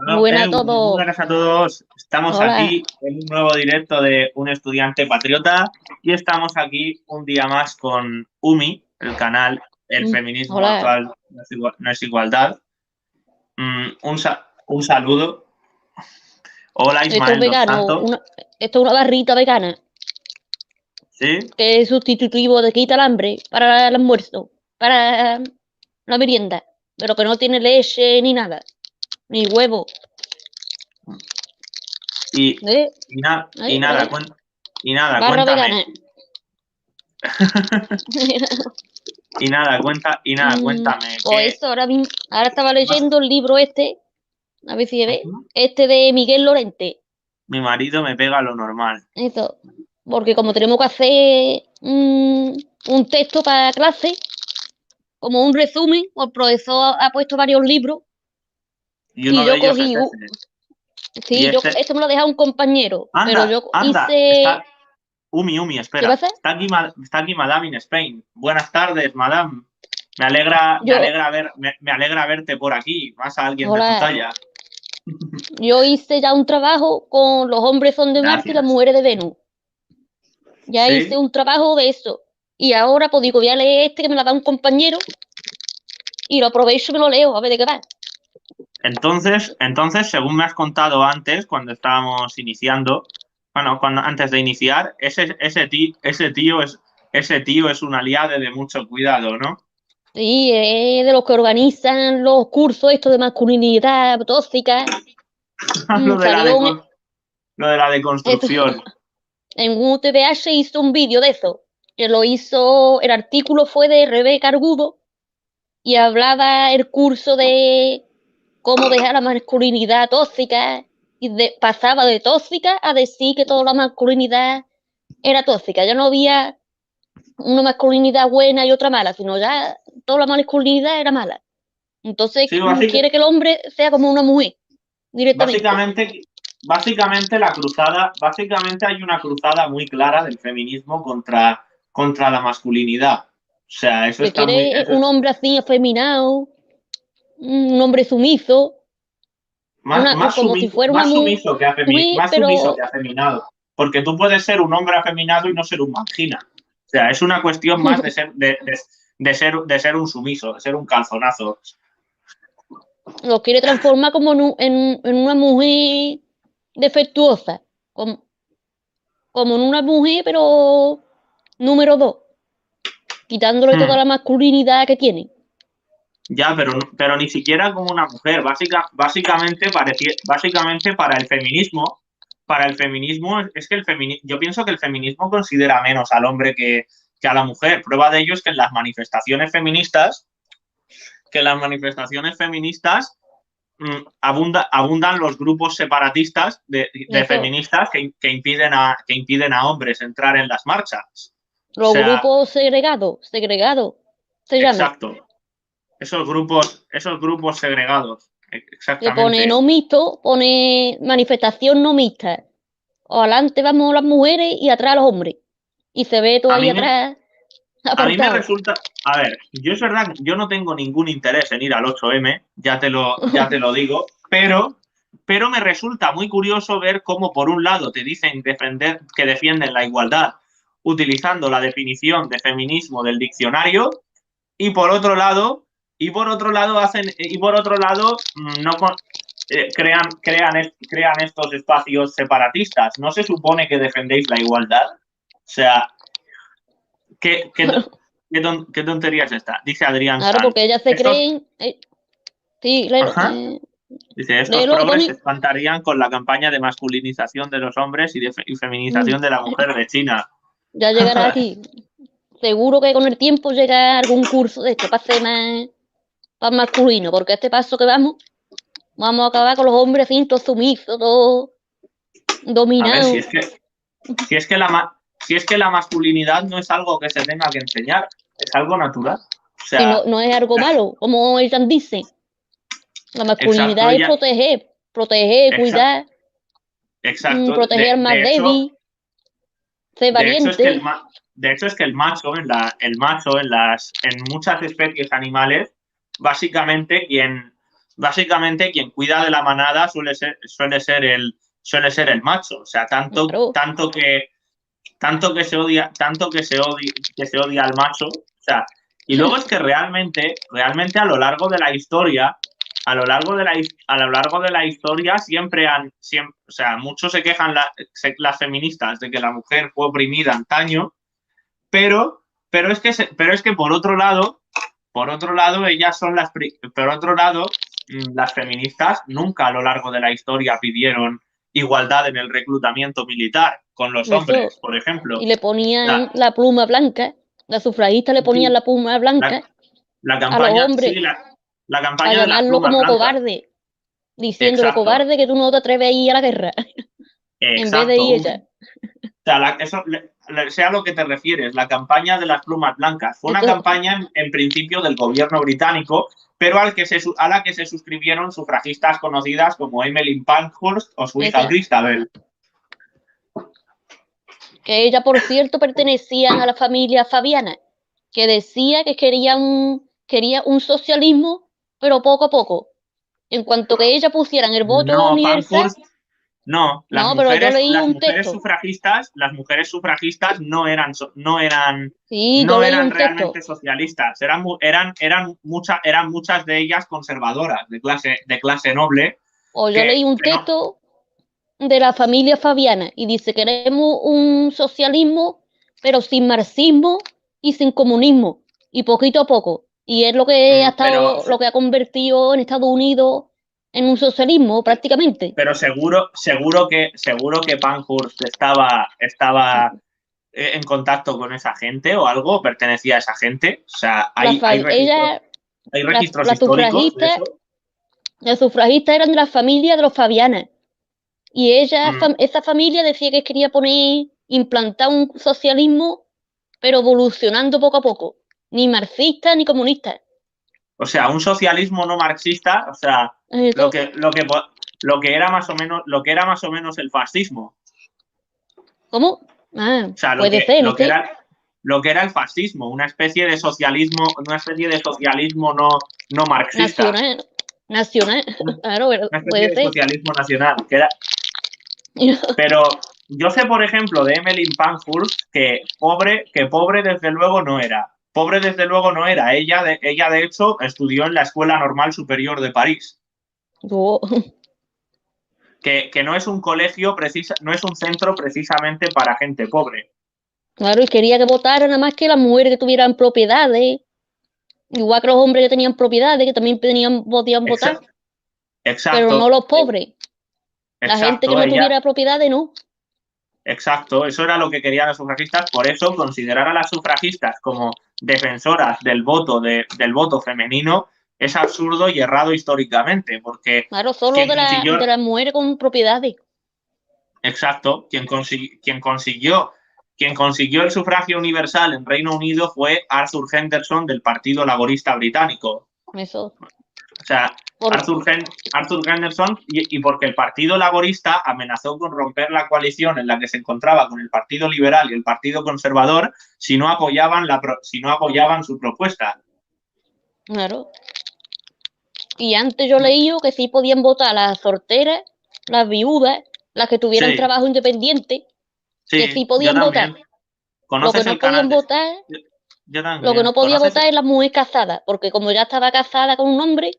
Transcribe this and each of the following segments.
Hola, Buena a muy todos. buenas a todos. Estamos Hola. aquí en un nuevo directo de Un Estudiante Patriota y estamos aquí un día más con UMI, el canal El feminismo Hola. actual no es igualdad. Un saludo. Hola Esto es Ismael Dos vegano. Santos. Esto es una barrita vegana ¿Sí? que es sustitutivo de quita el hambre para el almuerzo, para la merienda, pero que no tiene leche ni nada, ni huevo. Y, ¿Eh? y, na- y Por nada, ahí. cuen- y nada, Barra cuéntame. vegana. Cuéntame Pues eso, ahora estaba vas- leyendo el libro este, a ver si ve, Ujú. este de Miguel Lorente. Mi marido me pega lo normal. Eso, porque como tenemos que hacer un texto para clase, como un resumen, el profesor ha puesto varios libros Y y uno de yo ellos es cogí, ese. Y sí, esto me lo ha dejado un compañero, pero anda, yo anda, hice, Umi, ¿qué va a espera. hacer? Está aquí Madame in Spain. Buenas tardes, Madame. Yo, Me alegra verte por aquí. Más a alguien de tu hola, talla. yo hice ya un trabajo con los hombres son de Marte y las Gracias. mujeres de Venus. Ya hice ¿Sí? un trabajo de eso. Y ahora, pues digo, voy a leer este que me lo da un compañero y lo aprovecho y me lo leo, a ver de qué va. Entonces, según me has contado antes, cuando estábamos iniciando, bueno, antes de iniciar, ese tío es un aliado de mucho cuidado, ¿no? Sí, es de los que organizan los cursos estos de masculinidad tóxica. Lo de la Salió lo de la esto, deconstrucción. en UTBH hizo un vídeo de eso, que lo hizo, el artículo fue de Rebeca Argudo y hablaba el curso de cómo dejar la masculinidad tóxica y pasaba de tóxica a decir que toda la masculinidad era tóxica. Ya no había una masculinidad buena y otra mala, sino ya toda la masculinidad era mala. Entonces Sí, quiere que el hombre sea como una mujer directamente. Básicamente, básicamente hay una cruzada muy clara del feminismo contra la masculinidad. O sea, Que quiere un hombre así afeminado, un hombre sumiso, como si fuera una más sumiso mujer, más sumiso que pero afeminado. Porque tú puedes ser un hombre afeminado y no ser un mangina. O sea, es una cuestión más de ser un sumiso, de ser un calzonazo. lo quiere transformar como en una mujer defectuosa, como en una mujer, pero número dos, quitándole toda Hmm. la masculinidad que tiene. Ya, pero ni siquiera como una mujer. Básicamente para el feminismo es que yo pienso que el feminismo considera menos al hombre que a la mujer. Prueba de ello es que en las manifestaciones feministas abundan los grupos separatistas de Eso, feministas que impiden a hombres entrar en las marchas. O los sea, grupos segregados, se llama, exacto. Esos grupos segregados. que pone no Exactamente. mixto, pone manifestación no mixta. O adelante vamos las mujeres y atrás los hombres. Y se ve todo A ahí mí me, atrás, a mí me apartado. resulta, a ver, yo es verdad, yo no tengo ningún interés en ir al 8M, ya te lo digo, pero me resulta muy curioso ver cómo por un lado te dicen que defienden la igualdad utilizando la definición de feminismo del diccionario y por otro lado y por otro lado no crean estos espacios separatistas. ¿No se supone que defendéis la igualdad? O sea, ¿qué, qué, qué tontería es esta? Dice Adrián Claro, Sanz. porque ellas se Estos, creen. Sí, léelo, ajá, dice, estos léelo que progres se pone. espantarían con la campaña de masculinización de los hombres y mm, feminización de la mujer de China. ya llegará aquí. Seguro que con el tiempo llega algún curso de esto para ser más masculino, porque a este paso que vamos a acabar con los hombres así, todos sumisos, todos A ver, dominados. si es que la masculinidad no es algo que se tenga que enseñar, es algo natural. O Si no, sea, no es algo malo, como ellas dicen. La exacto, masculinidad es ella, proteger, exa- cuidar, exacto. proteger al más débil, ser De hecho es que valiente. de hecho es que el macho en muchas especies animales, básicamente básicamente quien cuida de la manada suele ser el macho. O sea, Claro, que se odia al macho. O sea, y luego es que realmente a lo largo de la historia, a lo largo de la historia o sea, muchos se quejan las feministas de que la mujer fue oprimida antaño, pero es que por otro lado, por otro lado, las feministas nunca a lo largo de la historia pidieron igualdad en el reclutamiento militar con los eso. hombres, por ejemplo. Y le ponían La, la pluma blanca, las sufragistas le ponían sí, la pluma la, blanca la a los campaña, hombres sí, la para campaña de las llamarlo plumas como blancas. cobarde, diciéndole Exacto, cobarde que tú no te atreves a ir a la guerra, en vez de exacto. ir O ella. sea, sea lo que te refieres, la campaña de las plumas blancas fue una Eso, campaña en principio del gobierno británico, pero a la que se suscribieron sufragistas conocidas como Emmeline Pankhurst o su hija esa. Christabel. Que ella, por cierto, pertenecían a la familia Fabiana, que decía que quería un socialismo, pero poco a poco. En cuanto que ella pusieran el voto No, universal, Pankhurst, no, no, pero yo leí un texto. las mujeres sufragistas Sí, yo no leí eran un texto. realmente socialistas, eran muchas de ellas conservadoras, de clase noble, O yo leí un que no, texto de la familia Fabiana y dice, queremos un socialismo, pero sin marxismo y sin comunismo, y poquito a poco. Y es lo que ha convertido en Estados Unidos en un socialismo prácticamente. pero seguro que Pankhurst estaba en contacto con esa gente o algo, pertenecía a esa gente. O sea, Ella, hay registros las históricos de sufragistas, eso. las sufragistas eran de la familia de los Fabianas. Y Mm. esa familia decía que quería implantar un socialismo, pero evolucionando poco a poco. Ni marxista ni comunista. O sea, un socialismo no marxista, o sea, lo Eso, que, lo que, lo que era más o menos el fascismo. ¿cómo? Ah, O sea, puede ser, no sé. lo que era el fascismo, una especie de socialismo no marxista, Nacional, nacional, claro, una especie puede de ser. socialismo nacional. Pero yo sé, por ejemplo, de Emmeline Pankhurst que pobre desde luego no era. Pobre desde luego no era. Ella de hecho estudió en la Escuela Normal Superior de París, Yo- que no es un no es un centro precisamente para gente pobre. claro, y quería que votaran nada más que las mujeres que tuvieran propiedades, igual que los hombres que tenían propiedades, que también podían votar, Exa- pero no exacto, los pobres. La gente que exacto, no tuviera propiedades, no. exacto, eso era lo que querían los sufragistas. Por eso considerar a las sufragistas como defensoras del voto femenino es absurdo y errado históricamente, porque Claro, solo quien consiguió, de las mujeres con propiedades. exacto, quien consiguió el sufragio universal en Reino Unido fue Arthur Henderson del Partido Laborista Británico. Eso. O sea, Por, Arthur Henderson, y porque el Partido Laborista amenazó con romper la coalición en la que se encontraba con el Partido Liberal y el Partido Conservador si no apoyaban su propuesta. claro. Y antes yo leí que sí podían votar las solteras, las viudas, las que tuvieran Sí, trabajo independiente, que sí sí, yo podían votar. también. Lo que ¿Conoces no el podían canal de... votar, Yo lo que también. no podía ¿Conoces? votar es la mujer casada, porque como ya estaba casada con un hombre,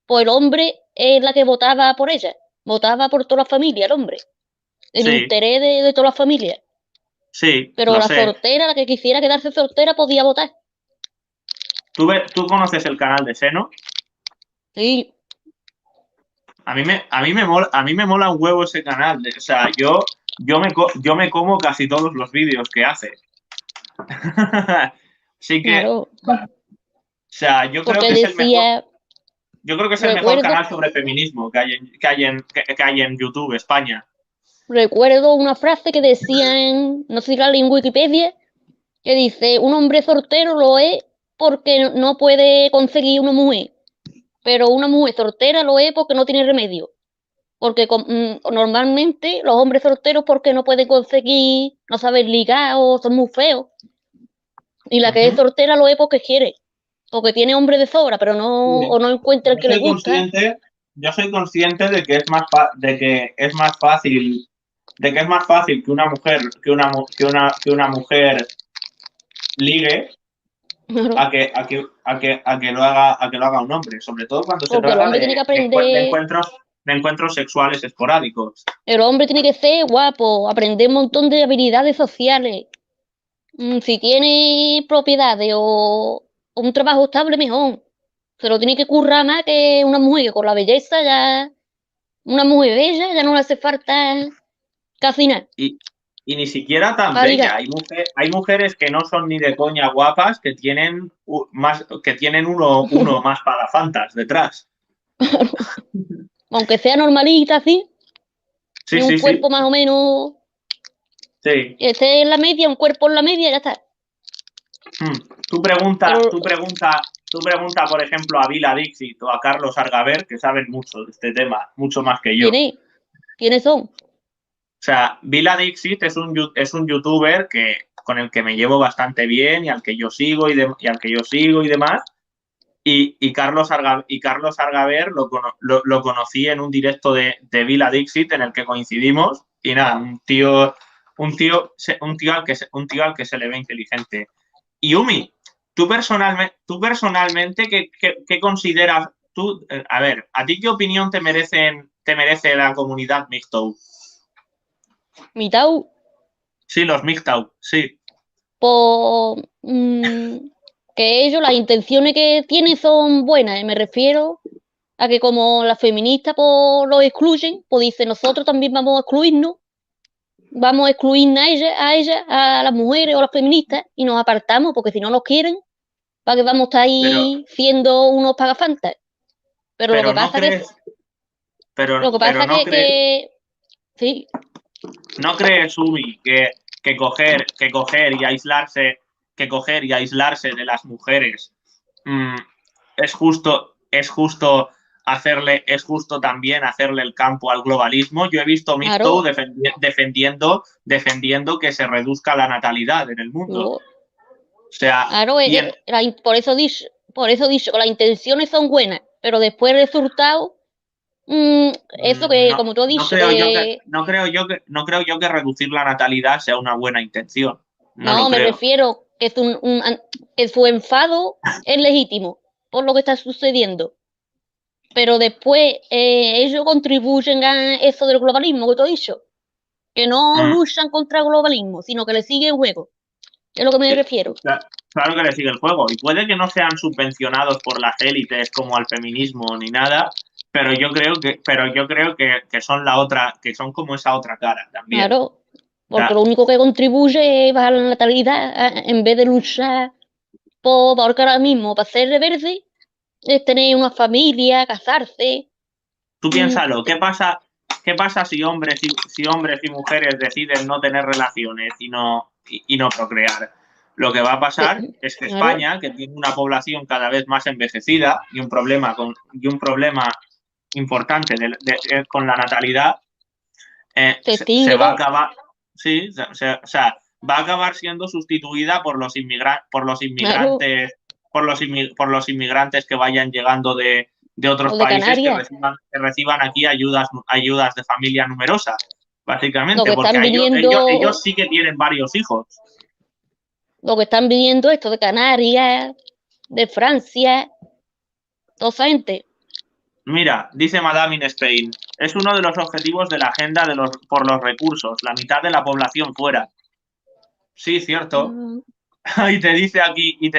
pues el hombre es la que votaba por ella. Votaba por toda la familia, el hombre. El Sí, interés de toda la familia. sí, Pero lo la sé. soltera, la que quisiera quedarse soltera, podía votar. ¿Tú conoces el canal de Seno? Sí, A mí me mola un huevo ese canal. O sea, yo me como casi todos los vídeos que hace. Así que, claro. o sea, yo creo Porque que es el mejor, decía, yo creo que es el mejor recuerdo, canal sobre feminismo que hay en YouTube, España. recuerdo una frase que decían, no sé si la leí en Wikipedia, que dice, un hombre soltero lo es porque no puede conseguir una mujer, pero una mujer soltera lo es porque no tiene remedio. Porque normalmente los hombres solteros porque no pueden conseguir, no saben ligar o son muy feos. Y la que es Ujú. soltera lo es porque quiere, porque tiene hombre de sobra, pero Sí. no, o no encuentra el Yo que le soy gusta. consciente. yo soy consciente de que es más de que es más fácil que una mujer que una mujer ligue Claro. a que lo haga un hombre, sobre todo cuando se Porque el trata hombre tiene que de aprender, encuentros sexuales esporádicos. el hombre tiene que ser guapo, aprender un montón de habilidades sociales. Si tiene propiedades o un trabajo estable, mejor. Se lo tiene que currar más que una mujer que con la belleza ya, una mujer bella ya no le hace falta casi nada. Y, y ni siquiera tan Para bella. ligar. Hay mujeres que no son ni de coña guapas que tienen uno más pagafantas detrás. Aunque sea normalita así, Sí, y un sí, cuerpo sí. más o menos Sí. que esté en la media, un cuerpo en la media, ya está. Hmm. Pero Tú pregunta, por ejemplo, a Vila Dixit o a Carlos Argaver, que saben mucho de este tema, mucho más que yo. ¿quiénes? ¿Quiénes son? O sea, Vila Dixit es un youtuber con el que me llevo bastante bien y al que yo sigo y demás. Y Carlos Argaver lo conocí en un directo de Vila Dixit en el que coincidimos. Y nada, un tío al que se le ve inteligente. Y Umi, tú personalmente, ¿qué consideras? A ver, ¿a ti qué opinión te merece la comunidad MGTOW? Mitad, Sí, los MGTOW, sí. por que ellos, las intenciones que tienen son buenas. Me refiero a que como las feministas pues, los excluyen, pues dicen nosotros también vamos a excluirnos, vamos a excluir a las mujeres o a las feministas y nos apartamos porque si no nos quieren, ¿para que vamos a estar Pero, ahí siendo unos pagafantas? Pero pero no crees, lo que pero pasa sí, no crees, Umi, que coger y aislarse de las mujeres mm, es justo es justo también hacerle el campo al globalismo. Yo he visto Mixto claro, defendiendo que se reduzca la natalidad en el mundo. yo, O sea, claro, y en, por eso he dicho que las intenciones son buenas, pero después el resultado, eso que, no, como tú has dicho, que no creo yo que reducir la natalidad sea una buena intención. No lo no, me creo. refiero que, que su enfado es legítimo por lo que está sucediendo, pero después ellos contribuyen a eso del globalismo que tú has dicho, que no Mm. luchan contra el globalismo, sino que le sigue el juego, es lo que me refiero. Claro que le sigue el juego. Y puede que no sean subvencionados por las élites como al feminismo ni nada, pero yo creo que son la otra, que son como esa otra cara también. Claro, O porque sea, lo único que contribuye es bajar la natalidad en vez de luchar porque ahora mismo para ser verde es tener una familia, casarse. tú mm, piénsalo, qué pasa si hombres y mujeres deciden no tener relaciones y no procrear? Lo que va a pasar es que claro, España, que tiene una población cada vez más envejecida y un problema importante con la natalidad, se se extingue va a todo. acabar, sí, o sea, va a acabar siendo sustituida Claro, por los inmigrantes que vayan llegando de otros los de países Canarias, que reciban aquí ayudas de familia numerosa, lo básicamente, que porque están ellos viniendo, sí que tienen varios hijos. lo que están viniendo esto de Canarias, de Francia, toda esa gente. Mira, dice Madame in Spain, es uno de los objetivos de la agenda por los recursos, la mitad de la población fuera. Sí, cierto. Mm, Y te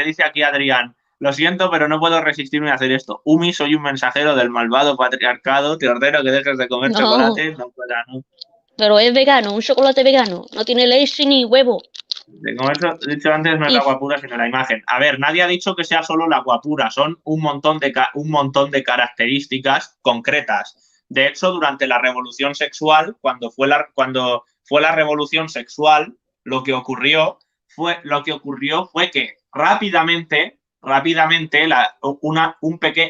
dice aquí Adrián, lo siento, pero no puedo resistirme a hacer esto. Umi, soy un mensajero del malvado patriarcado, te ordeno que dejes de comer no, chocolate, no pueda, no. pero es vegano, un chocolate vegano, no tiene leche ni huevo. Como he dicho antes, no es la Y guapura, sino la imagen. A ver, nadie ha dicho que sea solo la guapura, son un montón de características concretas. De hecho, durante la revolución sexual, cuando fue la revolución sexual, lo que ocurrió fue que rápidamente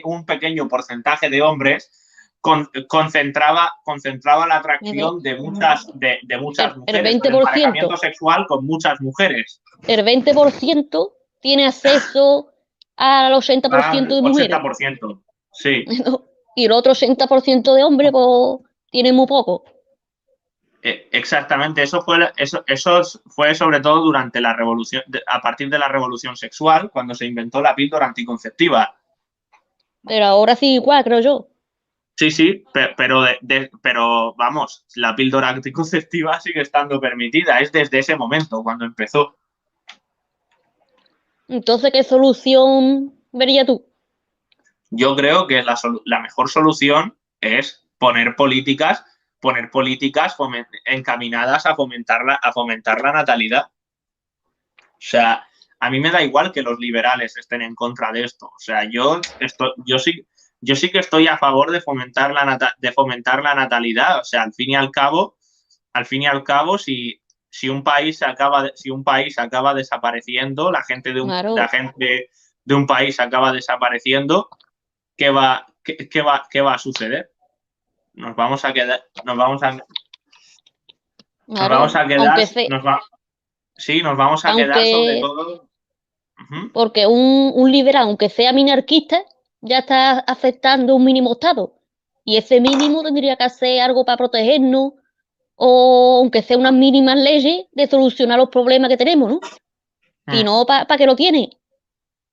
un pequeño porcentaje de hombres concentraba la atracción de muchas el mujeres, el emparejamiento 20%, sexual con muchas mujeres. el 20% tiene acceso al 80% de Al mujeres. 80%. Sí. Y el otro 80% de hombres, pues, tiene muy poco. Exactamente, eso fue sobre todo durante la revolución, a partir de la revolución sexual, cuando se inventó la píldora anticonceptiva. Pero ahora sí igual, creo yo. Sí, sí, pero vamos, la píldora anticonceptiva sigue estando permitida, es desde ese momento cuando empezó. Entonces, ¿qué solución verías tú? Yo creo que la mejor solución es poner políticas encaminadas a fomentar la natalidad. O sea, a mí me da igual que los liberales estén en contra de esto. O sea, yo sí que estoy a favor de de fomentar la natalidad. O sea, al fin y al cabo, si un país si un país acaba desapareciendo, la Claro, gente de un país acaba desapareciendo, ¿qué va a suceder? Nos vamos a, nos vamos claro. a quedar, sí, nos vamos a quedar sobre Aunque, todo. Ujú. porque un liberal, aunque sea minarquista, ya está aceptando un mínimo estado. Y ese mínimo tendría que hacer algo para protegernos, o aunque sea unas mínimas leyes de solucionar los problemas que tenemos, ¿no? Si Mm. no, ¿para qué lo tiene?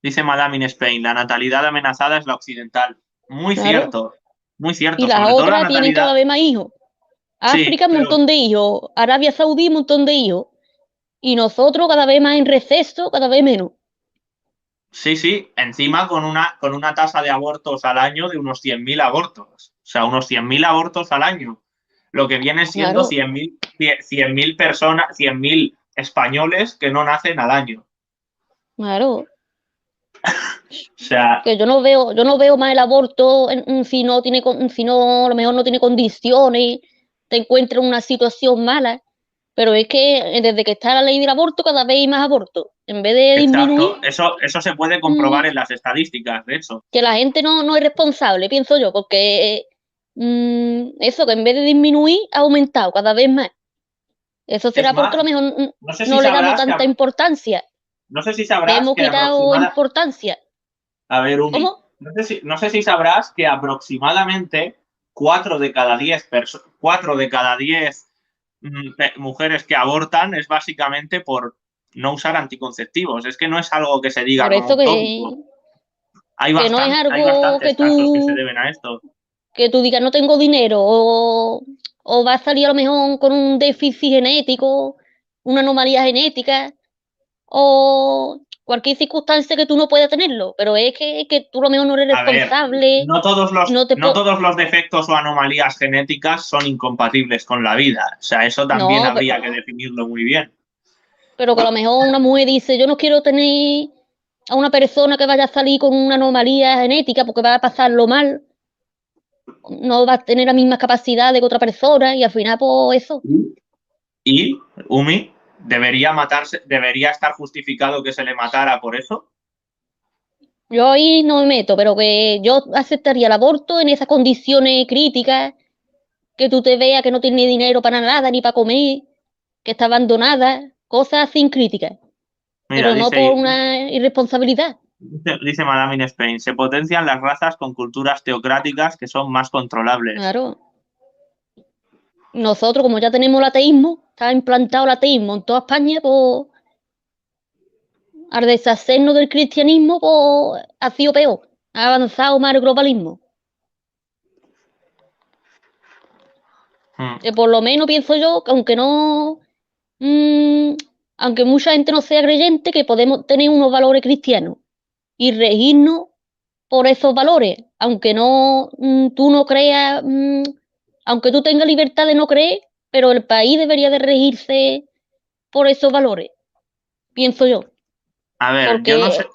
Dice Madame in Spain, la natalidad amenazada es la occidental. Claro. Muy Y cierto, las sobre todo la otras tienen natalidad. cada vez más hijos. Sí, África, un pero montón de hijos. Arabia Saudí, un montón de hijos. Y nosotros cada vez más en receso, cada vez menos. sí, sí, encima con una tasa de abortos al año de unos 100.000 abortos. O sea, unos 100.000 abortos al año. Lo que viene siendo Claro, 100.000 personas, 100.000 españoles que no nacen al año. claro. O sea, Que yo no veo más el aborto si no tiene, si no, a lo mejor no tiene condiciones, te encuentras en una situación mala. Pero es que desde que está la ley del aborto, cada vez hay más aborto. En vez de disminuir, exacto. Eso se puede mm, comprobar en las estadísticas, de hecho. que la gente no es responsable, pienso yo, porque eso que en vez de disminuir, ha aumentado cada vez más. Eso Es será porque a más, lo mejor no sé si no le damos sabrás que, tanta importancia. no sé si Le sabrás hemos que quitado importancia. a ver, Umi, ¿Cómo? no sé si sabrás que aproximadamente 4 de cada 10 mujeres que abortan es básicamente por no usar anticonceptivos. Es que no es algo que se diga Por como eso un tópico. que no es Hay algo bastantes casos que se deben a esto. que tú digas no tengo dinero o va a salir a lo mejor con un déficit genético, una anomalía genética o cualquier circunstancia que tú no puedas tenerlo, pero que tú a lo mejor no eres A ver, responsable y no te no todos los defectos o anomalías genéticas son incompatibles con la vida. O sea, eso también no, habría que definirlo muy bien. pero que a lo mejor una mujer dice yo no quiero tener a una persona que vaya a salir con una anomalía genética porque va a pasarlo mal, no va a tener la misma capacidad de que otra persona y al final pues eso. Y Umi debería estar justificado que se le matara por eso. Yo ahí no me meto, pero que yo aceptaría el aborto en esas condiciones críticas, que tú te veas que no tiene dinero para nada, ni para comer, que está abandonada, cosas sin críticas, Mira, pero no por una irresponsabilidad. dice Madame in Spain, se potencian las razas con culturas teocráticas que son más controlables. Claro. Nosotros, como ya tenemos el ateísmo, está implantado el ateísmo en toda España, pues al deshacernos del cristianismo, pues ha sido peor. Ha avanzado más el globalismo. Hmm. Que por lo menos pienso yo que aunque no, mmm, aunque mucha gente no sea creyente, que podemos tener unos valores cristianos y regirnos por esos valores, aunque no tú no creas, aunque tú tengas libertad de no creer, pero el país debería de regirse por esos valores, pienso yo, A ver, yo no porque sé,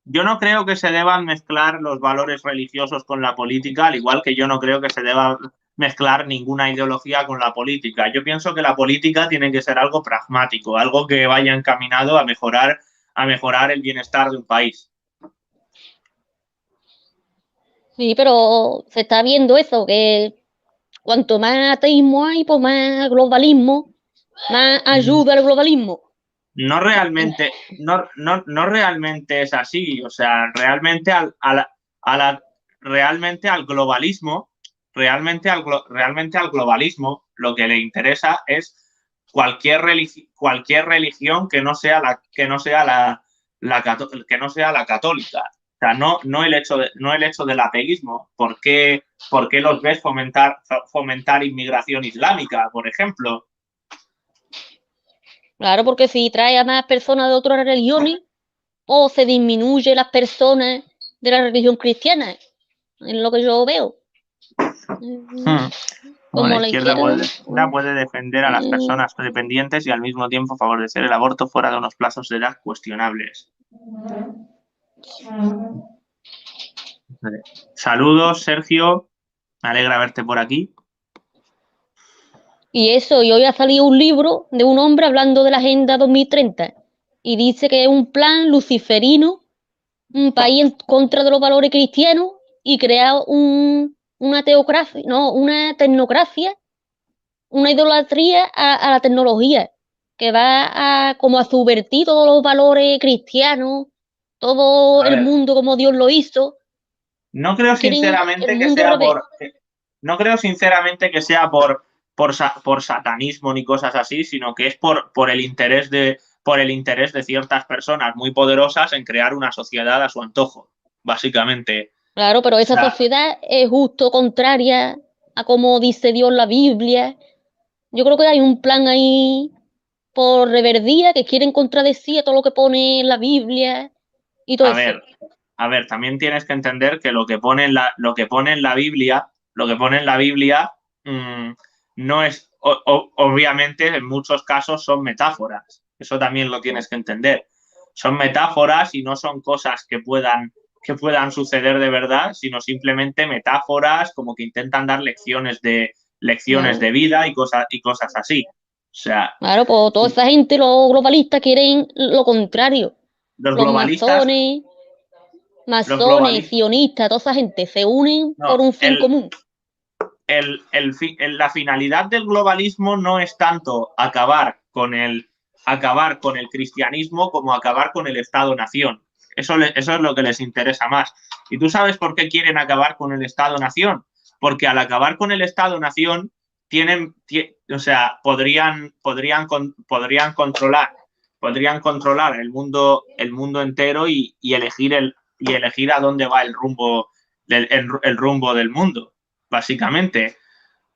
yo no creo que se deban mezclar los valores religiosos con la política, al igual que yo no creo que se deba mezclar ninguna ideología con la política. Yo pienso que la política tiene que ser algo pragmático, algo que vaya encaminado a mejorar el bienestar de un país. sí, pero se está viendo eso, que cuanto más ateísmo hay, pues más globalismo, más ayuda al globalismo. No realmente es así. O sea, realmente a la, realmente al globalismo, realmente al globalismo lo que le interesa es cualquier religión que no sea que no sea la católica. O sea, no el hecho del ateísmo. Por qué los ves fomentar inmigración islámica, por ejemplo? Claro, porque si trae a más personas de otras religiones, o se disminuye las personas de la religión cristiana, es lo que yo veo. Hmm. Bueno, la Como la izquierda izquierda. puede defender a las personas dependientes y al mismo tiempo favorecer el aborto fuera de unos plazos de edad cuestionables. Saludos, Sergio. Me alegra verte por aquí. Y eso, y hoy ha salido un libro de un hombre hablando de la Agenda 2030 y dice que es un plan luciferino, un país en contra de los valores cristianos y crear una teocracia, no, una tecnocracia, una idolatría a la tecnología que va a como a subvertir todos los valores cristianos, todo A el ver, mundo como Dios lo hizo. no creo Quieren el sinceramente que mundo al sea revés. no creo sinceramente que sea por satanismo ni cosas así, sino que es por el interés de ciertas personas muy poderosas en crear una sociedad a su antojo, básicamente. Claro, pero O esa sea, sociedad es justo contraria a como dice Dios en la Biblia. Yo creo que hay un plan ahí por reverdía que quieren contradecir a todo lo que pone en la Biblia y todo a eso. ver, también tienes que entender que lo que pone en la Biblia, mmm, no es, obviamente, en muchos casos son metáforas. Eso también lo tienes que entender. Son metáforas y no son cosas que puedan suceder de verdad, sino simplemente metáforas como que intentan dar lecciones Claro, de vida y cosas así. O sea, claro, pues toda esa gente, los globalistas, quieren lo contrario. los Los globalistas, los masones, globalistas, sionistas, toda esa gente se unen por no, un fin común. la finalidad del globalismo no es tanto acabar con el cristianismo como acabar con el Estado-nación. Eso es lo que les interesa más. ¿Y tú sabes por qué quieren acabar con el Estado-nación? Porque al acabar con el Estado-nación o sea, podrían controlar el mundo entero y elegir a dónde va el rumbo del mundo, básicamente.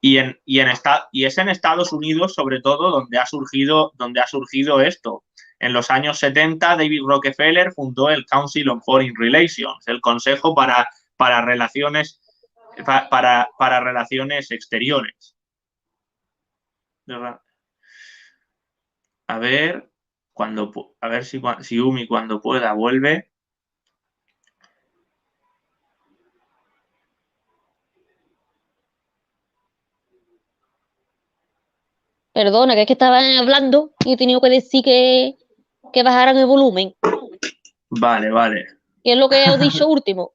Y es en Estados Unidos, sobre todo, donde ha surgido esto. En los años 70, David Rockefeller fundó el Council on Foreign Relations, el Consejo para Relaciones, para Relaciones Exteriores. A ver, a ver si Umi cuando pueda vuelve. Perdona, que es que estaban hablando y he tenido que decir que bajaran el volumen. Vale, vale. ¿Qué es lo que has dicho último?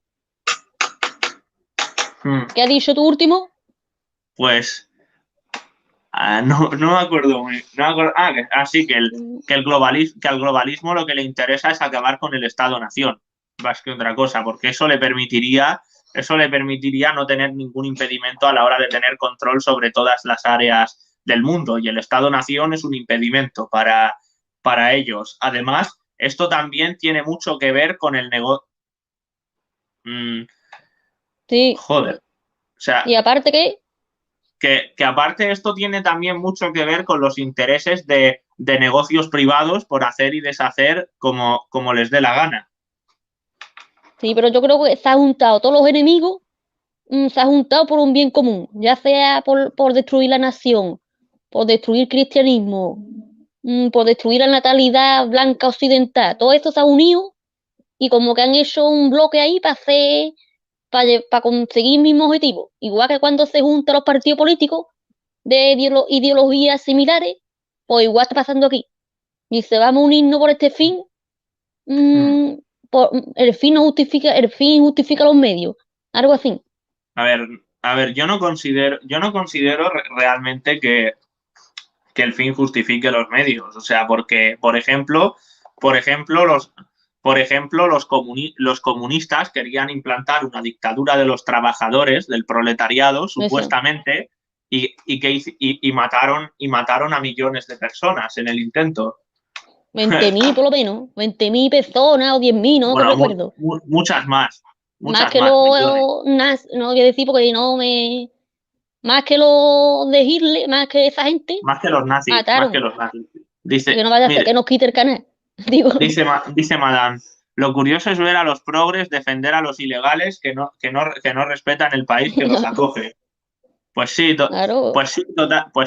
¿Qué has dicho tú último? Pues no me acuerdo no me acuerdo. Sí, que al globalismo lo que le interesa es acabar con el Estado-nación, más que otra cosa, porque eso le permitiría no tener ningún impedimento a la hora de tener control sobre todas las áreas del mundo, y el Estado-nación es un impedimento para ellos. Además, esto también tiene mucho que ver con el negocio. Sí. Joder. O sea, Y aparte que, que aparte esto tiene también mucho que ver con los intereses de negocios privados por hacer y deshacer como les dé la gana. sí, pero yo creo que se han juntado todos los enemigos, se han juntado por un bien común, ya sea por destruir la nación, por destruir el cristianismo, por destruir la natalidad blanca occidental. Todo esto se ha unido y como que han hecho un bloque ahí para hacer, para conseguir el mismo objetivo. Igual que cuando se juntan los partidos políticos de ideologías similares, pues igual está pasando aquí. Y se vamos a unirnos por este fin. Hmm. mm, el fin no justifica, el fin justifica los medios. Algo así. A ver, yo no considero realmente que el fin justifique los medios. O sea, porque, por ejemplo, Por ejemplo, los comunistas querían implantar una dictadura de los trabajadores, del proletariado, Eso. supuestamente, y mataron a millones de personas en el intento. 20.000 por lo menos. 20.000 personas o 10.000, no que Bueno, recuerdo. Más muchas que más, millones. los no voy a decir porque no me. Más que los de Hitler, más que esa gente, Más que los nazis, más que mataron. los nazis. Que Dice, no vaya a ser que mire, nos quite el canal. Digo, dice Madame, lo curioso es ver a los progres defender a los ilegales que no respetan el país que los acoge. Pues sí, claro. pues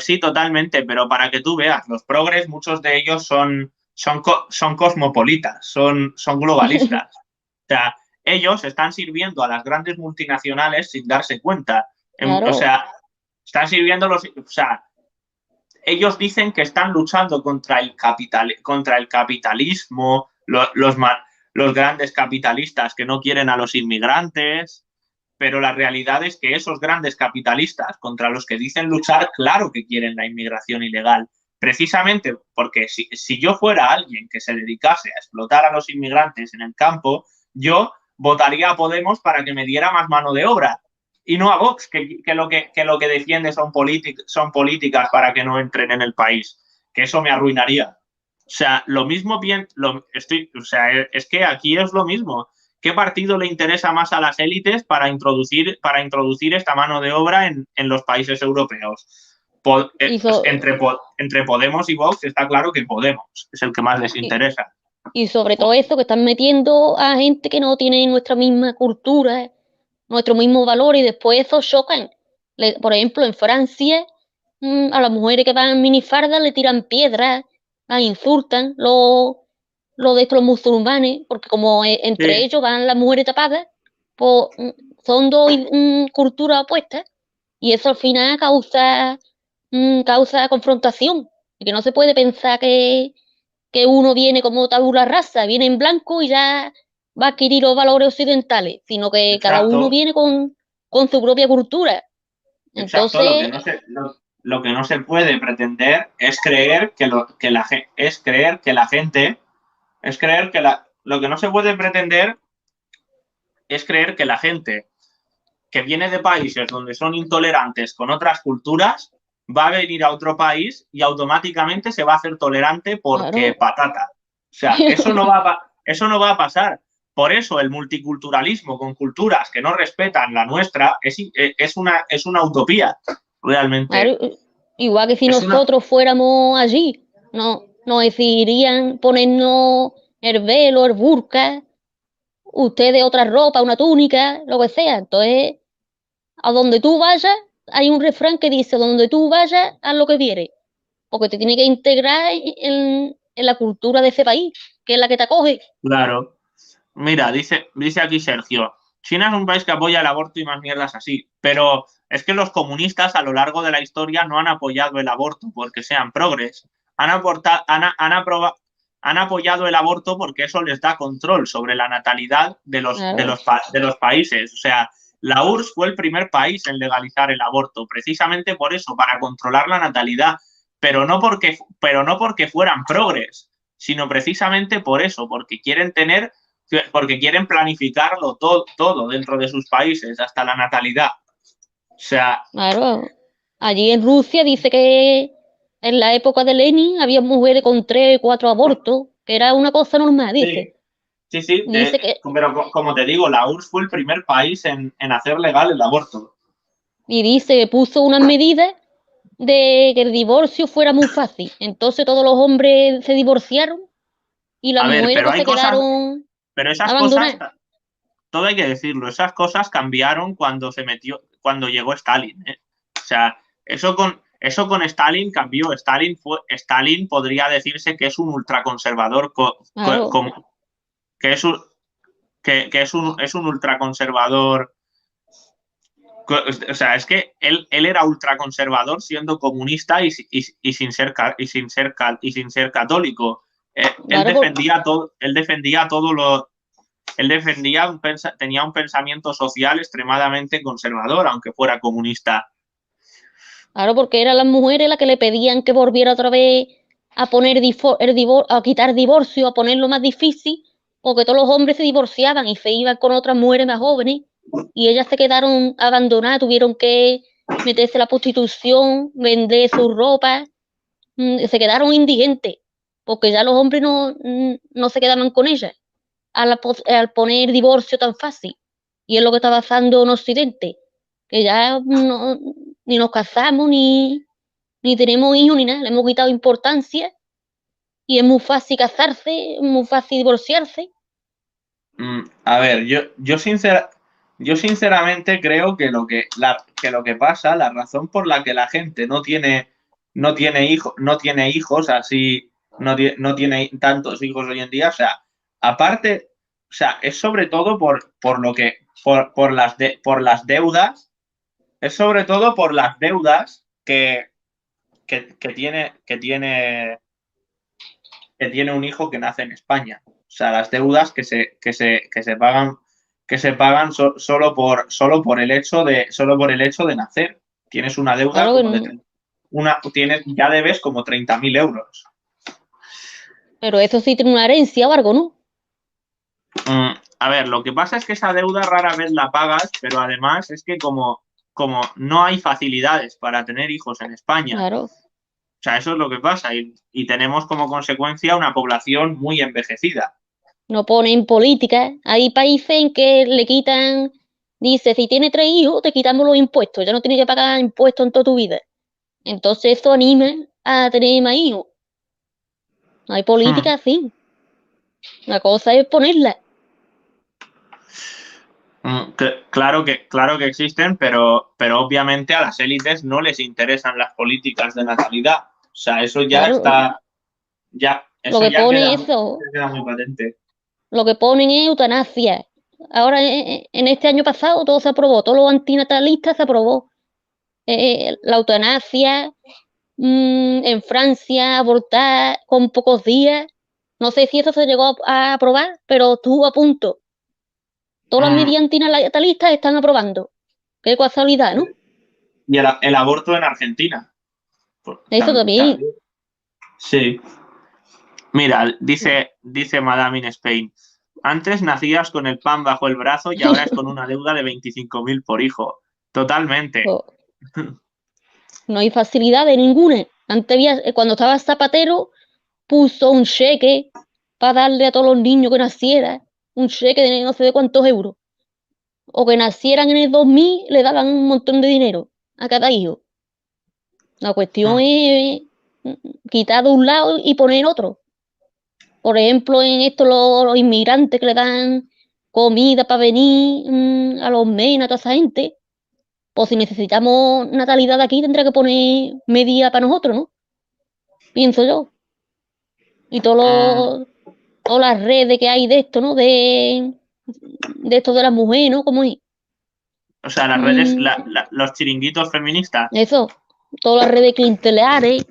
sí, totalmente, pero para que tú veas, los progres, muchos de ellos son cosmopolitas, son globalistas. O sea, ellos están sirviendo a las grandes multinacionales sin darse cuenta. O Claro. sea, están sirviendo o sea, ellos dicen que están luchando contra el capitalismo, los grandes capitalistas que no quieren a los inmigrantes, pero la realidad es que esos grandes capitalistas contra los que dicen luchar, claro que quieren la inmigración ilegal. Precisamente porque si yo fuera alguien que se dedicase a explotar a los inmigrantes en el campo, yo votaría a Podemos para que me diera más mano de obra y no a Vox, que lo que defiende son políticas para que no entren en el país, que eso me arruinaría. O sea, lo mismo bien, o sea, es que aquí es lo mismo. ¿Qué partido le interesa más a las élites para introducir esta mano de obra en los países europeos? Y, Entre Podemos y Vox está claro que Podemos es el que más les y, interesa. y sobre todo eso, que están metiendo a gente que no tiene nuestra misma cultura, nuestro mismo valor, y después eso chocan. Por ejemplo, en Francia, a las mujeres que van en minifarda le tiran piedras, las insultan, de estos musulmanes, porque como entre Sí, ellos van las mujeres tapadas, pues son dos culturas opuestas, y eso al final causa confrontación, y que no se puede pensar que uno viene como tabula rasa, viene en blanco y ya va a adquirir los valores occidentales, sino que cada uno exacto, viene con su propia cultura. exacto. Lo que Entonces, no se, lo que no se puede pretender es creer lo que no se puede pretender es creer que la gente que viene de países donde son intolerantes con otras culturas va a venir a otro país y automáticamente se va a hacer tolerante porque claro, patata. O sea, eso no va a pasar. Por eso el multiculturalismo con culturas que no respetan la nuestra es una utopía, realmente. claro, igual que si Es una, nosotros fuéramos allí, no, nos decidirían ponernos el velo, el burka, ustedes otra ropa, una túnica, lo que sea. Entonces, a donde tú vayas, hay un refrán que dice, donde tú vayas, haz lo que quieres, porque te tiene que integrar en la cultura de ese país, que es la que te acoge. claro. Mira, dice aquí Sergio, China es un país que apoya el aborto y más mierdas así, pero es que los comunistas a lo largo de la historia no han apoyado el aborto porque sean progres, han apoyado el aborto porque eso les da control sobre la natalidad Claro, de los países. O sea, la URSS fue el primer país en legalizar el aborto, precisamente por eso, para controlar la natalidad, pero no porque fueran progres, sino precisamente por eso, porque quieren planificarlo todo dentro de sus países, hasta la natalidad. O sea, claro. Allí en Rusia dice que en la época de Lenin había mujeres con 3 o 4 abortos, que era una cosa normal, dice. sí, sí, sí, Dice que, pero como te digo, la URSS fue el primer país en hacer legal el aborto. y dice que puso unas medidas de que el divorcio fuera muy fácil. Entonces todos los hombres se divorciaron y las A ver, mujeres pero pues hay se cosas, quedaron pero esas cosas, abandonadas. todo hay que decirlo, esas cosas cambiaron cuando llegó Stalin, ¿eh? O sea, eso con Stalin cambió. Stalin podría decirse que es un ultraconservador, Claro, que es un ultraconservador. O sea, es que él era ultraconservador siendo comunista y sin ser católico. Él claro, defendía todo, tenía un pensamiento social extremadamente conservador, aunque fuera comunista. claro, porque eran las mujeres las que le pedían que volviera otra vez a poner a quitar divorcio, a ponerlo más difícil, porque todos los hombres se divorciaban y se iban con otras mujeres más jóvenes y ellas se quedaron abandonadas, tuvieron que meterse a la prostitución, vender su ropa, se quedaron indigentes, porque ya los hombres no se quedaban con ellas al poner divorcio tan fácil. Y es lo que está pasando en Occidente, que ya ni nos casamos, ni tenemos hijos, ni nada, le hemos quitado importancia y es muy fácil casarse, es muy fácil divorciarse. A ver, yo sinceramente creo que que lo que pasa, la razón por la que la gente no tiene hijos así, no tiene tantos hijos hoy en día, o sea, aparte, o sea, es sobre todo por lo que, por las deudas, es sobre todo por las deudas que tiene un hijo que nace en España. O sea, las deudas que se pagan solo por el hecho de nacer. Tienes una deuda Claro como que, ya debes como 30.000 euros. pero eso sí tiene una herencia o algo, ¿no? A ver, lo que pasa es que esa deuda rara vez la pagas, pero además es que como no hay facilidades para tener hijos en España, Claro. o sea, eso es lo que pasa y tenemos como consecuencia una población muy envejecida. No ponen política. Hay países en que le quitan, dice, si tienes 3 hijos, te quitamos los impuestos, ya no tienes que pagar impuestos en toda tu vida. Entonces eso anima a tener más hijos. No hay Hmm. política así. La cosa es ponerla. Claro que existen, pero obviamente a las élites no les interesan las políticas de natalidad. O sea, Claro, lo eso que ya pone eso, queda muy patente. lo que ponen es eutanasia. Ahora, en este año pasado, todo se aprobó, todo lo antinatalistas se aprobó. La eutanasia, en Francia, abortar con pocos días. No sé si eso se llegó a aprobar, pero estuvo a punto. Todas las Mm, medidas antinatalistas están aprobando. Qué casualidad, ¿no? y el aborto en Argentina. Pues, Eso también. sí. Mira, dice Madame in Spain. Antes nacías con el pan bajo el brazo y ahora es con una deuda de 25.000 por hijo. Totalmente. Pues, no hay facilidad de ninguna. Antes había, cuando estaba Zapatero, puso un cheque para darle a todos los niños que nacieran, un cheque de no sé de cuántos euros. O que nacieran en el 2000, le daban un montón de dinero a cada hijo. La cuestión es quitar de un lado y poner en otro. Por ejemplo, en esto los inmigrantes que le dan comida para venir, a los MENA, a toda esa gente. Pues si necesitamos natalidad aquí, tendrá que poner medida para nosotros, ¿no? Pienso yo. Y Mm, todas las redes que hay de esto, ¿no? De esto de las mujeres, ¿no? Como es. o sea, las redes, Mm, los chiringuitos feministas. eso, todas las redes clientelares,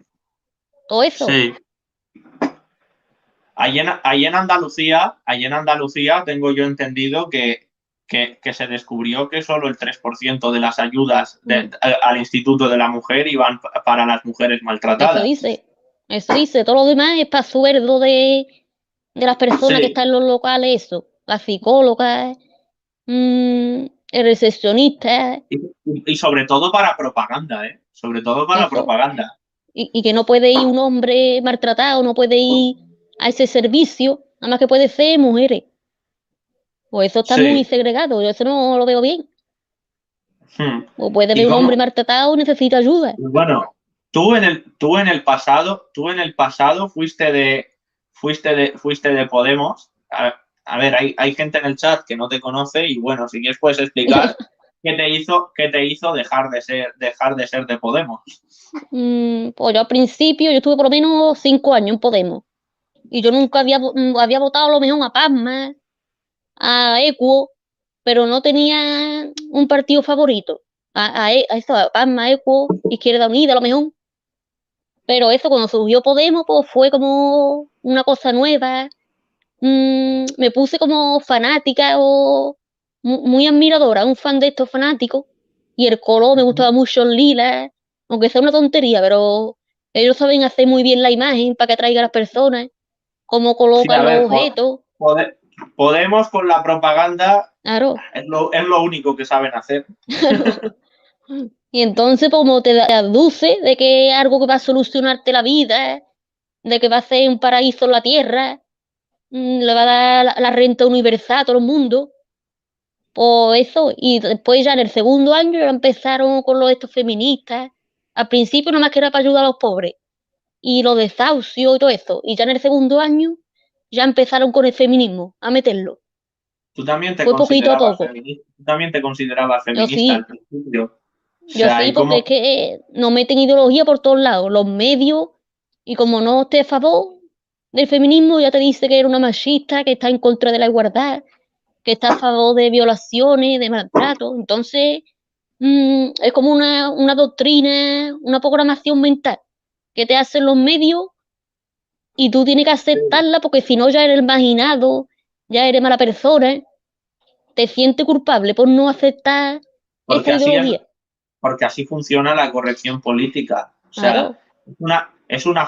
todo eso. Sí. Allí en Andalucía tengo yo entendido que se descubrió que solo el 3% de las ayudas Mm, al Instituto de la Mujer iban para las mujeres Eso maltratadas. dice, eso dice. Todo lo demás es para sueldo de las personas que Sí, están en los locales, eso. Las psicólogas, el recepcionista, y sobre todo para propaganda, ¿eh? Sobre todo para eso. propaganda. Y que no puede ir un hombre maltratado, no puede ir a ese servicio, nada más que puede ser mujeres. Pues eso está muy Sí. segregado, yo eso no lo veo bien. Hmm. O puede ¿Y ver un hombre cómo? maltratado, necesita ayuda. Bueno, tú en el pasado fuiste de Podemos. A ver, hay gente en el chat que no te conoce y bueno, si quieres puedes explicar qué te hizo dejar de ser de Podemos. Pues yo al principio, yo estuve por lo menos 5 años en Podemos. Y yo nunca había votado a lo mejor a Pasma, a Equo, pero no tenía un partido favorito. A eso, a Pasma, Equo, Izquierda Unida, a lo mejor. Pero eso, cuando surgió Podemos, pues fue como una cosa nueva. Me puse como fanática o muy admiradora, un fan de estos fanáticos. Y el color me gustaba mucho el lila, aunque sea una tontería, pero ellos saben hacer muy bien la imagen para que atraiga a las personas, cómo Sí, colocan a los ver, objetos. Podemos con la propaganda Claro, es lo único que saben hacer. claro. Y entonces, pues, como te aduce de que es algo que va a solucionarte la vida, de que va a ser un paraíso en la tierra, le va a dar la renta universal a todo el mundo, pues eso. Y después ya en el segundo año ya empezaron con los estos feministas. Al principio nomás que era para ayudar a los pobres y los desahucios y todo eso. Y ya en el segundo año ya empezaron con el feminismo, a meterlo. Fue poquito a poco. Tú también te considerabas Yo feminista al sí, principio. O yo sea, sí, y porque es cómo, que nos meten ideología por todos lados, los medios, y como no esté a favor del feminismo, ya te dice que eres una machista, que está en contra de la igualdad, que está a favor de violaciones, de maltrato. Entonces, es como una doctrina, una programación mental que te hacen los medios y tú tienes que aceptarla porque si no ya eres marginado, ya eres mala persona, te sientes culpable por no aceptar esa porque así es, ideología. porque así funciona la corrección política. O sea, Claro, es una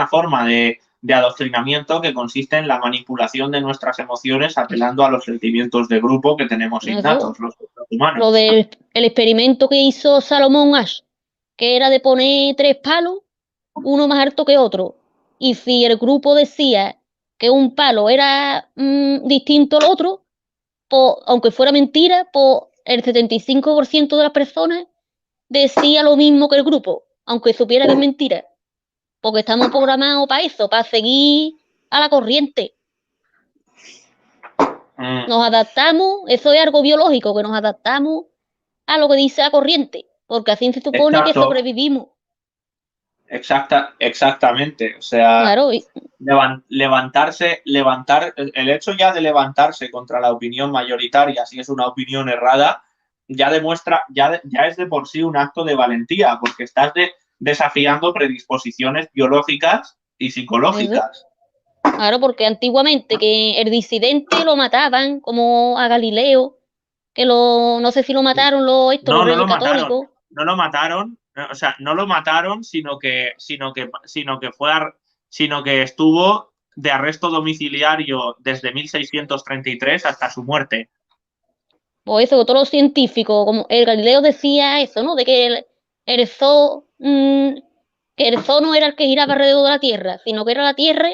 forma de adoctrinamiento que consiste en la manipulación de nuestras emociones apelando a los sentimientos de grupo que tenemos eso. innatos los Lo humanos. del el experimento que hizo Salomón Ash, que era de poner tres palos, uno más alto que otro. Y si el grupo decía que un palo era distinto al otro, pues, aunque fuera mentira, pues el 75% de las personas decía lo mismo que el grupo, aunque supiera que es mentira. Porque estamos programados para eso, para seguir a la corriente. Mm, Nos adaptamos, eso es algo biológico, que nos adaptamos a lo que dice la corriente, porque así se supone que exacto, sobrevivimos. exactamente. O sea, Claro, levantar, el hecho ya de levantarse contra la opinión mayoritaria, si es una opinión errada, ya demuestra, ya es de por sí un acto de valentía, porque estás desafiando predisposiciones biológicas y eso. psicológicas. Claro, porque antiguamente que el disidente lo mataban, como a Galileo, que no sé si lo mataron los No, no reyes lo mataron, católicos. no lo mataron, o sea, no lo mataron, sino que estuvo de arresto domiciliario desde 1633 hasta su muerte. Pues eso, todos los científicos, como el Galileo decía eso, ¿no? De que que el Sol no era el que giraba alrededor de la Tierra, sino que era la Tierra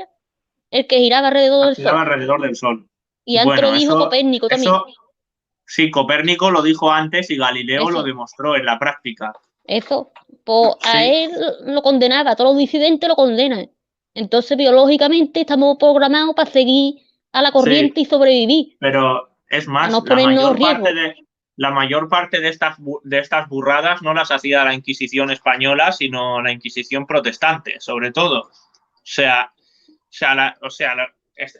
el que giraba alrededor del Giraba Sol. alrededor del Sol. Y antes lo Bueno, dijo Copérnico también. eso sí, Copérnico lo dijo antes y Galileo lo Eso, demostró en la práctica. eso. Pues a Sí, él lo condenaba, a todos los disidentes lo condenan. Entonces, biológicamente estamos programados para seguir a la sí, corriente y sobrevivir, pero es a más, no ponernos en riesgo. la mayor parte de estas burradas no las hacía la Inquisición española, sino la Inquisición protestante, sobre todo.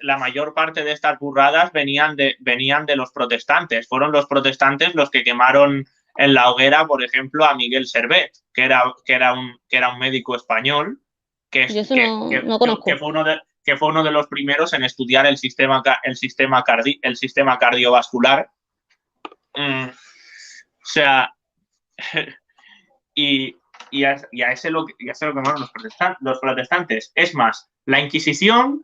La mayor parte de estas burradas venían de los protestantes. Fueron los protestantes los que quemaron en la hoguera, por ejemplo, a Miguel Servet, que era un médico español, Yo eso no conozco. que fue uno de los primeros en estudiar el sistema cardiovascular. O sea, y, y a ese lo quemaron los protestantes. Es más, la Inquisición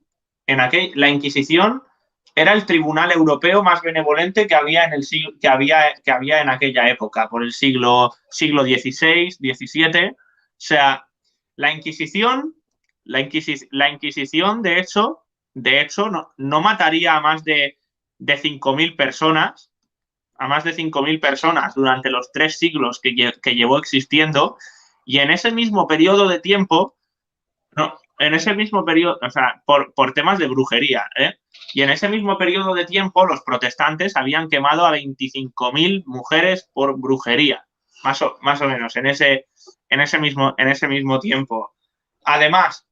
era el tribunal europeo más benevolente que había que había en aquella época, por el siglo XVI, XVII. O sea, la Inquisición, la Inquisición, de hecho no mataría a más de 5.000 personas, a más de 5.000 personas durante los 3 siglos que llevó existiendo, y en ese mismo periodo de tiempo, no, en ese mismo periodo, o sea, por temas de brujería, ¿eh? Y en ese mismo periodo de tiempo, los protestantes habían quemado a 25.000 mujeres por brujería, más o menos, en ese mismo tiempo. Además,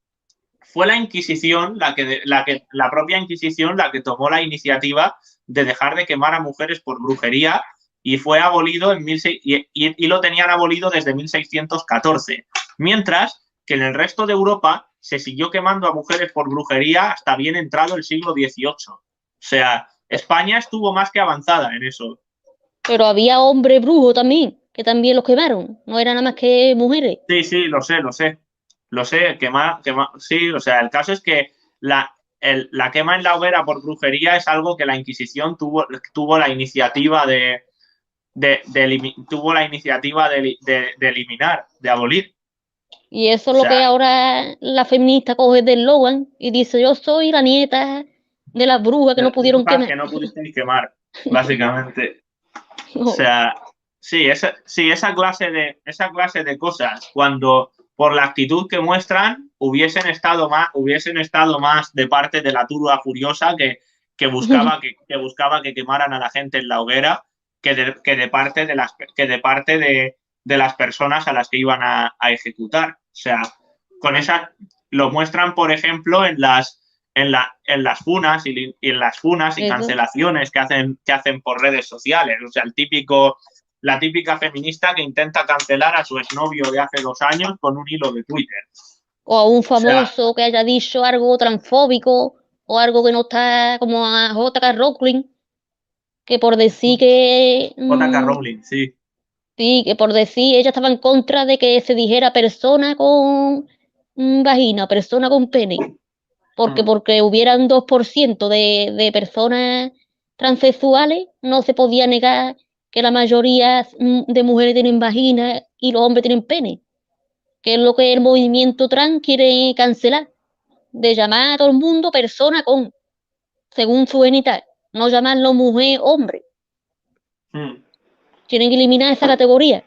fue la Inquisición la propia Inquisición la que tomó la iniciativa de dejar de quemar a mujeres por brujería y fue abolido y lo tenían abolido desde 1614. Mientras que en el resto de Europa se siguió quemando a mujeres por brujería hasta bien entrado el siglo XVIII. O sea, España estuvo más que avanzada en eso. Pero había hombres brujos también, que también los quemaron. No eran nada más que mujeres. Sí, sí, lo sé. Lo sé, sí, o sea, el caso es que la quema en la hoguera por brujería es algo que la Inquisición tuvo la iniciativa tuvo la iniciativa de eliminar, de abolir. Y eso O es lo que sea, ahora la feminista coge del Logan y dice, yo soy la nieta de las brujas que no pudieron brujas quemar. que no pudisteis quemar, básicamente. O sea, sí, esa clase de cosas, cuando por la actitud que muestran hubiesen estado más de parte de la turba furiosa que buscaba que quemaran a la gente en la hoguera, que de parte de las personas a las que iban a ejecutar. O sea, con esa lo muestran, por ejemplo, en las funas y en las funas y Eso. cancelaciones que hacen por redes sociales. O sea, la típica feminista que intenta cancelar a su exnovio de hace 2 años con un hilo de Twitter. O a un O sea, famoso que haya dicho algo transfóbico o algo que no está como a J.K. Rowling, que por decir que, J.K. Rowling, sí. sí, que por decir ella estaba en contra de que se dijera persona con vagina, persona con pene, porque hubiera un 2% de personas transexuales, no se podía negar que la mayoría de mujeres tienen vagina y los hombres tienen pene, que es lo que el movimiento trans quiere cancelar, de llamar a todo el mundo persona con, según su genital, no llamarlo mujer hombre. Mm. Tienen que eliminar esa categoría.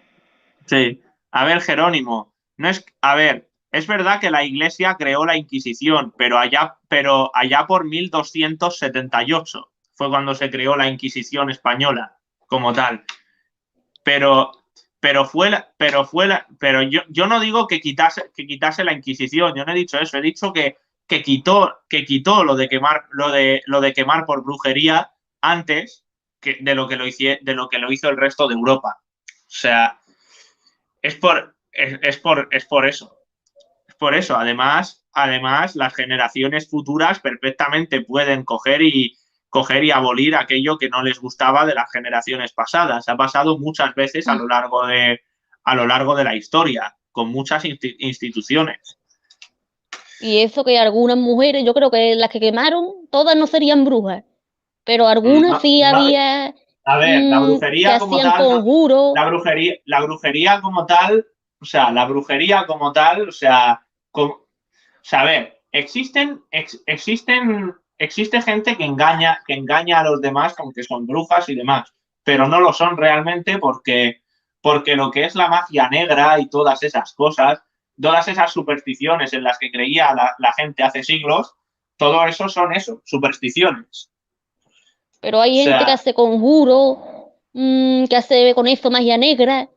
Sí. A ver, Jerónimo, a ver, es verdad que la Iglesia creó la Inquisición, pero allá por 1278 fue cuando se creó la Inquisición española como tal. Pero, pero yo no digo que quitase la Inquisición, yo no he dicho eso, he dicho que quitó lo de quemar por brujería antes de lo que lo hizo el resto de Europa. O sea, es por eso. Es por eso. Además, las generaciones futuras perfectamente pueden coger y abolir aquello que no les gustaba de las generaciones pasadas. Ha pasado muchas veces a lo largo de la historia, con muchas instituciones. Y eso que algunas mujeres, yo creo que las que quemaron, todas no serían brujas, pero algunas No, sí no, había a ver, la que brujería como hacían tal, conjuros. la brujería como tal, o sea, la brujería como tal, o sea, a ver, existe gente que engaña a los demás con que son brujas y demás, pero no lo son realmente porque lo que es la magia negra y todas esas cosas, todas esas supersticiones en las que creía la gente hace siglos, todo eso son eso, supersticiones. Pero O hay gente que sea, hace conjuros, que hace con eso magia negra,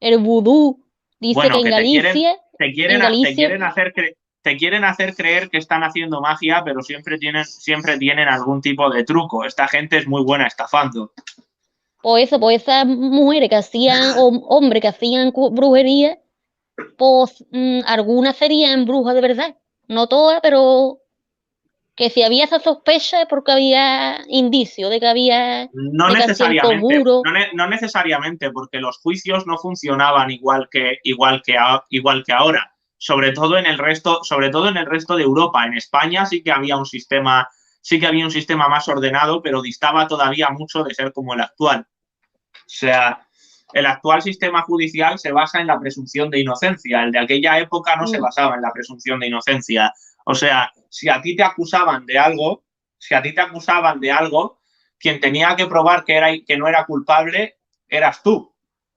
el vudú. Dice que bueno, en que te quieren, Galicia, te en quieren, te Galicia, quieren hacer te quieren hacer creer que están haciendo magia, pero siempre tienen algún tipo de truco. Esta gente es muy buena estafando. pues esas mujeres que hacían, o hombres que hacían brujería, pues algunas serían brujas de verdad. No todas, pero que si había esa sospecha es porque había indicio de que había, No de que hacían necesariamente, conjuros. no necesariamente, porque los juicios no funcionaban igual que ahora. Sobre todo en el resto de Europa. En España sí que había un sistema más ordenado, pero distaba todavía mucho de ser como el actual. O sea, el actual sistema judicial se basa en la presunción de inocencia. El de aquella época no se mm, basaba en la presunción de inocencia. O sea, si a ti te acusaban de algo, quien tenía que probar que no era culpable eras tú. O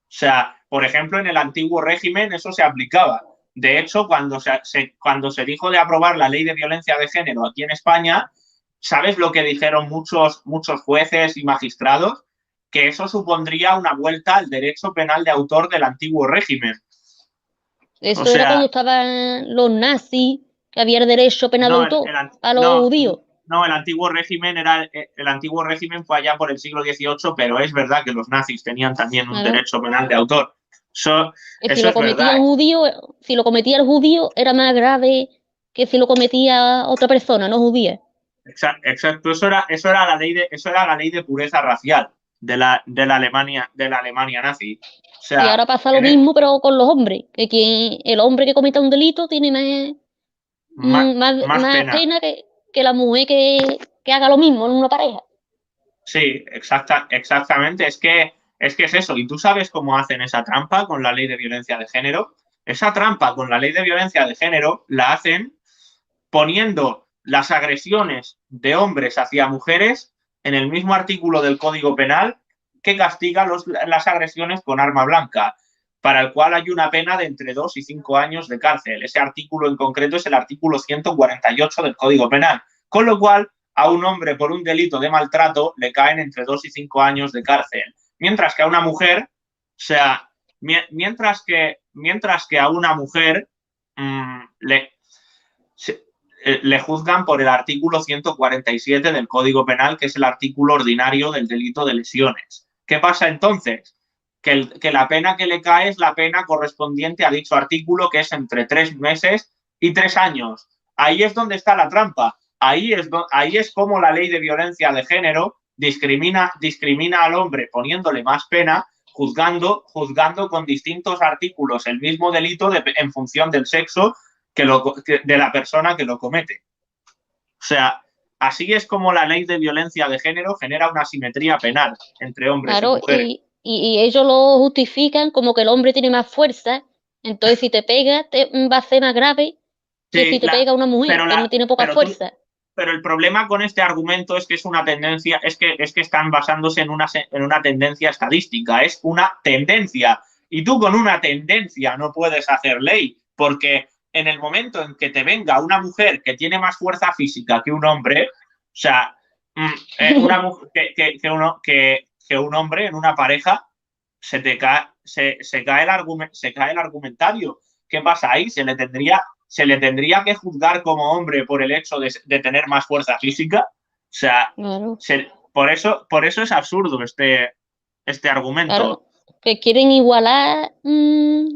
sea, por ejemplo, en el antiguo régimen eso se aplicaba. De hecho, cuando se dijo de aprobar la ley de violencia de género aquí en España, ¿sabes lo que dijeron muchos jueces y magistrados? Que eso supondría una vuelta al derecho penal de autor del antiguo régimen. O Eso era cuando sea, estaban los nazis, que había el derecho penal de no, autor a los no, judíos. no, el antiguo régimen fue allá por el siglo XVIII, pero es verdad que los nazis tenían también un Claro. derecho penal de autor. Eso, Que si eso lo es cometía verdad. un judío, si lo cometía el judío, era más grave que si lo cometía otra persona, no judía. Exacto, eso era la ley de pureza racial de la Alemania nazi. O Y sea, ahora pasa lo mismo, pero con los hombres, el hombre que cometa un delito tiene más, más más pena. pena que. que la mujer que haga lo mismo en una pareja. Sí, exactamente. Es que es eso. ¿Y tú sabes cómo hacen esa trampa con la ley de violencia de género? Esa trampa con la ley de violencia de género la hacen poniendo las agresiones de hombres hacia mujeres en el mismo artículo del Código Penal que castiga las agresiones con arma blanca, para el cual hay una pena de entre 2 y 5 años de cárcel. Ese artículo en concreto es el artículo 148 del Código Penal, con lo cual a un hombre por un delito de maltrato le caen entre 2 y 5 años de cárcel, mientras que a una mujer, o sea, mientras que a una mujer le, le juzgan por el artículo 147 del Código Penal, que es el artículo ordinario del delito de lesiones. ¿Qué pasa entonces? Que la pena que le cae es la pena correspondiente a dicho artículo, que es entre 3 meses y 3 años. Ahí es donde está la trampa. Ahí es como la ley de violencia de género discrimina al hombre poniéndole más pena, juzgando con distintos artículos el mismo delito en función del sexo de la persona que lo comete. O sea, así es como la ley de violencia de género genera una asimetría penal entre hombres y Claro, mujeres. y ellos lo justifican como que el hombre tiene más fuerza, entonces si te pega te va a ser más grave que si Sí, te pega una mujer pero, que no tiene poca fuerza. pero el problema con este argumento es que es una tendencia, es que están basándose en una tendencia estadística, es una tendencia. Y tú con una tendencia no puedes hacer ley, porque en el momento en que te venga una mujer que tiene más fuerza física que un hombre, o sea, una mujer, que un hombre en una pareja, se cae el argumentario. ¿Qué pasa ahí? Se le tendría que juzgar como hombre por el hecho de tener más fuerza física. O sea, Claro, por eso es absurdo este argumento. claro, que quieren igualar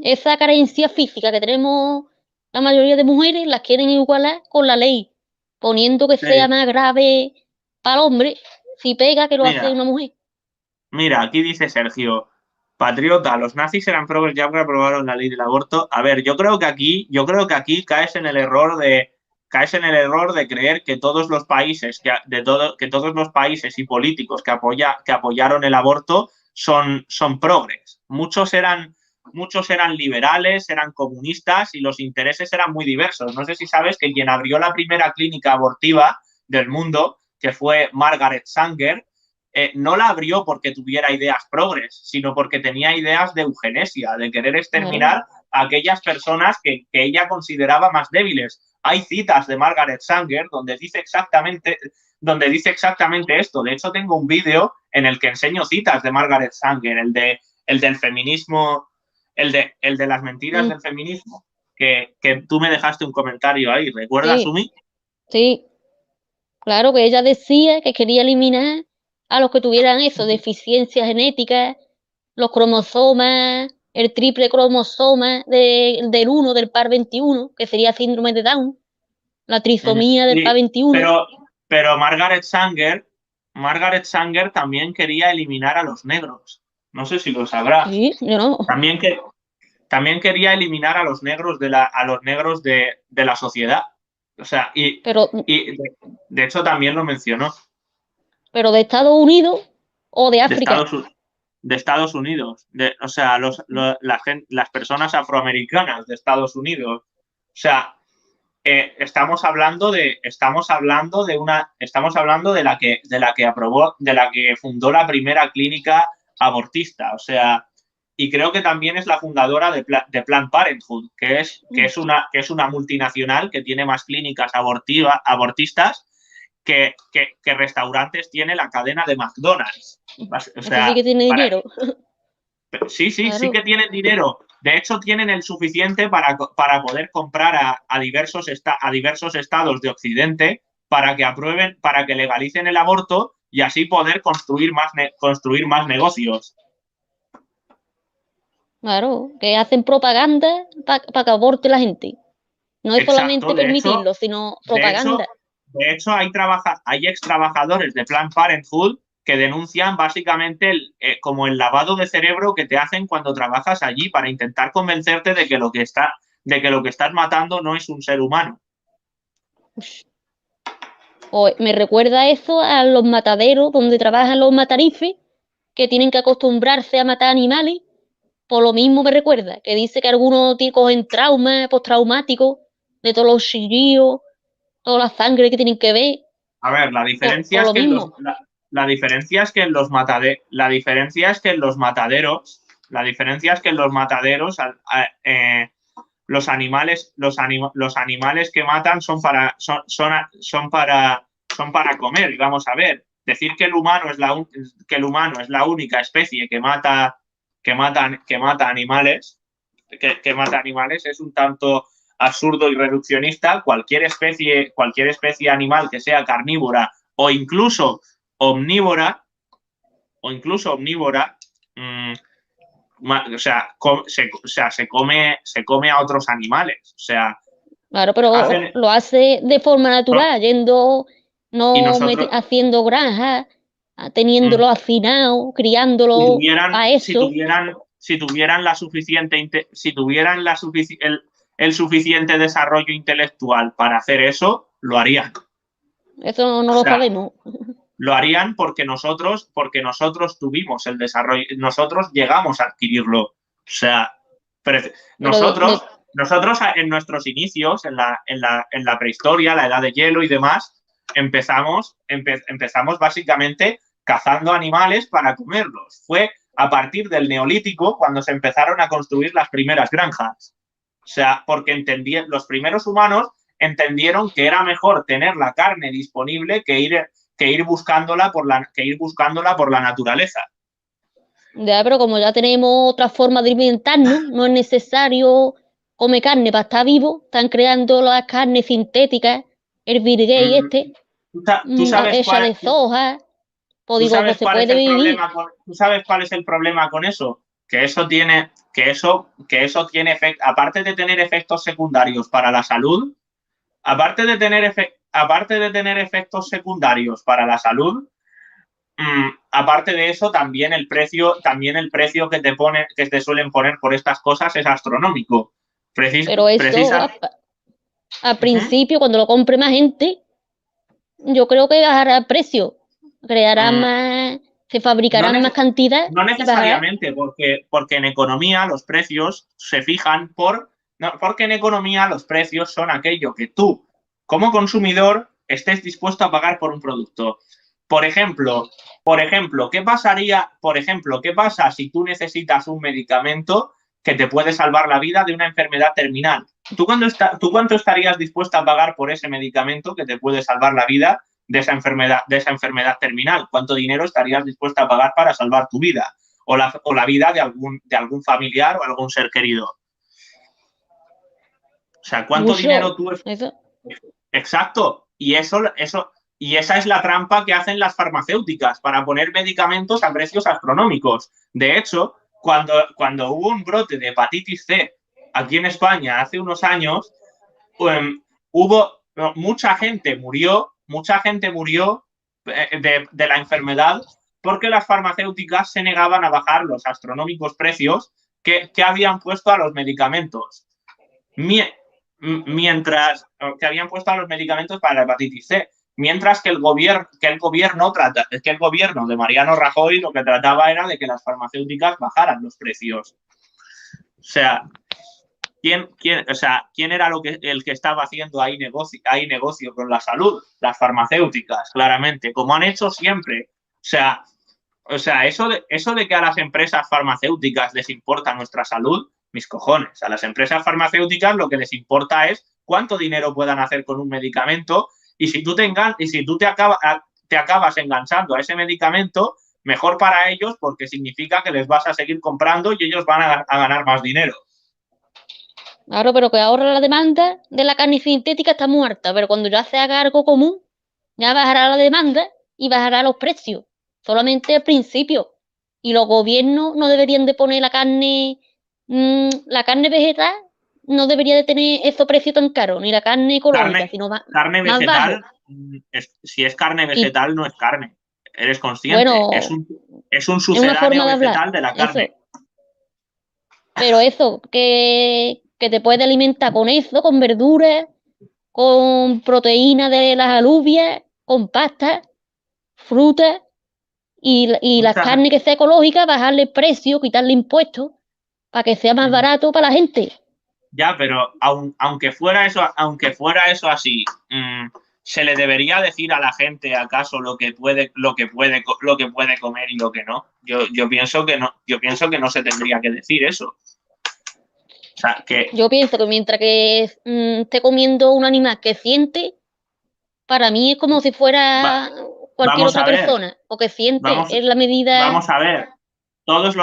esa carencia física que tenemos la mayoría de mujeres, las quieren igualar con la ley, poniendo que sea Sí. más grave para el hombre si pega que lo hace Mira, una mujer. mira, aquí dice Sergio, patriota, los nazis eran progres ya que aprobaron la ley del aborto. A ver, yo creo que aquí caes en el error de creer que todos los países, que todos los países y políticos que apoyaron el aborto son progres. Muchos eran liberales, eran comunistas y los intereses eran muy diversos. No sé si sabes que quien abrió la primera clínica abortiva del mundo, que fue Margaret Sanger, no la abrió porque tuviera ideas progres, sino porque tenía ideas de eugenesia, de querer Claro, exterminar a aquellas personas que ella consideraba más débiles. Hay citas de Margaret Sanger donde dice exactamente esto. De hecho, tengo un vídeo en el que enseño citas de Margaret Sanger, el del feminismo, el de las mentiras mm, del feminismo, que tú me dejaste un comentario ahí. ¿Recuerdas, sí, Sumi? sí. Claro que ella decía que quería eliminar a los que tuvieran eso, deficiencias genéticas, los cromosomas, el triple cromosoma del uno del par 21 que sería síndrome de Down, la trisomía del par Sí, 21. pero Margaret Sanger también quería eliminar a los negros. No sé si lo sabrás. Sí, yo no. También quería eliminar a los negros de la sociedad. O sea, Pero, de hecho también lo mencionó, pero de Estados Unidos o de de África. Estados Unidos, o sea, las personas afroamericanas de Estados Unidos. O sea, estamos hablando de la que fundó la primera clínica abortista. O sea, y creo que también es la fundadora de Planned Parenthood, que es una multinacional que tiene más clínicas abortistas que restaurantes tiene la cadena de McDonald's. O Eso sí sea, que tiene dinero. sí, sí, sí Claro. que tienen dinero. De hecho, tienen el suficiente para poder comprar a diversos estados de Occidente para que aprueben, para que legalicen el aborto y así poder construir más negocios. Claro, que hacen propaganda para que aborte la gente. No es Exacto. solamente De hecho, permitirlo, sino de hecho, propaganda. de hecho hay ex trabajadores de Planned Parenthood que denuncian básicamente como el lavado de cerebro que te hacen cuando trabajas allí para intentar convencerte de que lo que estás matando no es un ser humano. Pues me recuerda eso a los mataderos donde trabajan los matarifes, que tienen que acostumbrarse a matar animales. Por lo mismo me recuerda, que dice que algunos cogen trauma postraumático de todos los chillidos, toda la sangre que tienen que ver, A ver, la diferencia por es lo que en mismo. la diferencia es que en los la diferencia es que en los mataderos, la diferencia es que en los mataderos los animales, los animales que matan son para comer. Y vamos a ver, decir que el humano es que el humano es la única especie que mata animales, que mata animales es un tanto absurdo y reduccionista. Cualquier especie animal que sea carnívora o omnívora, o incluso omnívora, se come a otros animales. O sea, Claro, pero hacen. lo hace de forma natural, yendo, Y no nosotros, haciendo granjas, mm, teniéndolo hacinado, si criándolo tuvieran, a eso. si tuvieran la suficiente, si tuvieran el suficiente desarrollo intelectual para hacer eso, lo harían. Eso O no lo sea, sabemos. lo harían porque nosotros tuvimos el desarrollo, nosotros llegamos a adquirirlo. O sea, Pero nosotros, nosotros en nuestros inicios, en la prehistoria, la edad de hielo y demás, empezamos básicamente cazando animales para comerlos. Fue a partir del Neolítico cuando se empezaron a construir las primeras granjas. O sea, porque los primeros humanos entendieron que era mejor tener la carne disponible que ir buscándola por la naturaleza. ya, pero como ya tenemos otra forma de alimentarnos, no es necesario comer carne para estar vivo. Están creando las carnes sintéticas, el virguey Mm, este, ¿Tú sabes hecha de soja. Pues digo, pues se puede vivir. ¿Tú sabes cuál es el problema con eso? Que eso tiene efecto, aparte de tener efectos secundarios para la salud, aparte de tener efectos secundarios para la salud, aparte de eso, también el precio que te suelen poner por estas cosas es astronómico. Pero eso, Precisa. al Uh -huh. principio, cuando lo compre más gente, yo creo que bajará el precio. Creará mm, más, se no, fabricarán más cantidad no y bajará. necesariamente, porque en economía los precios se fijan no, porque en economía los precios son aquello que tú, como consumidor, estés dispuesto a pagar por un producto. Por ejemplo, ¿qué pasa si tú necesitas un medicamento que te puede salvar la vida de una enfermedad terminal? ¿Tú cuánto estarías dispuesto a pagar por ese medicamento que te puede salvar la vida de esa enfermedad terminal? ¿Cuánto dinero estarías dispuesto a pagar para salvar tu vida? O la vida de algún familiar o algún ser querido. O sea, ¿cuánto dinero Mucho. tú... Eso. Exacto. Y esa es la trampa que hacen las farmacéuticas para poner medicamentos a precios astronómicos. De hecho, cuando hubo un brote de hepatitis C aquí en España hace unos años, hubo mucha gente murió de la enfermedad porque las farmacéuticas se negaban a bajar los astronómicos precios que habían puesto a los medicamentos. Mientras que habían puesto a los medicamentos para la hepatitis C, mientras que el gobierno de Mariano Rajoy lo que trataba era de que las farmacéuticas bajaran los precios. O sea, ¿quién era el que estaba haciendo ahí negocio con la salud? Las farmacéuticas, claramente, como han hecho siempre. Eso de que a las empresas farmacéuticas les importa nuestra salud, mis cojones. A las empresas farmacéuticas lo que les importa es cuánto dinero puedan hacer con un medicamento y si tú te acabas enganchando a ese medicamento, mejor para ellos porque significa que les vas a seguir comprando y ellos van a ganar más dinero. Claro, pero que ahora la demanda de la carne sintética está muerta, pero cuando ya se haga algo común, ya bajará la demanda y bajará los precios. Solamente al principio. Y los gobiernos no deberían de poner la carne vegetal no debería de tener esos precios tan caros, ni la carne ecológica, sino Carne más bajo. vegetal, si es carne Y vegetal, no es carne. Eres consciente. bueno, Es un es una sucedáneo forma de hablar, vegetal de la eso. carne. Pero eso, que te puedes alimentar con eso, con verduras, con proteína de las alubias, con pasta, fruta y las carnes que sea ecológica, bajarle el precio, quitarle impuestos para que sea más barato para la gente. Ya, pero aunque fuera eso así, ¿se le debería decir a la gente acaso lo que puede comer y lo que no? Yo pienso que no, yo pienso que no se tendría que decir eso. O sea, que Yo pienso que mientras que esté comiendo un animal que siente, para mí es como si va- fuera cualquier vamos otra a ver, persona, porque siente, vamos, es la medida. vamos a ver. Todos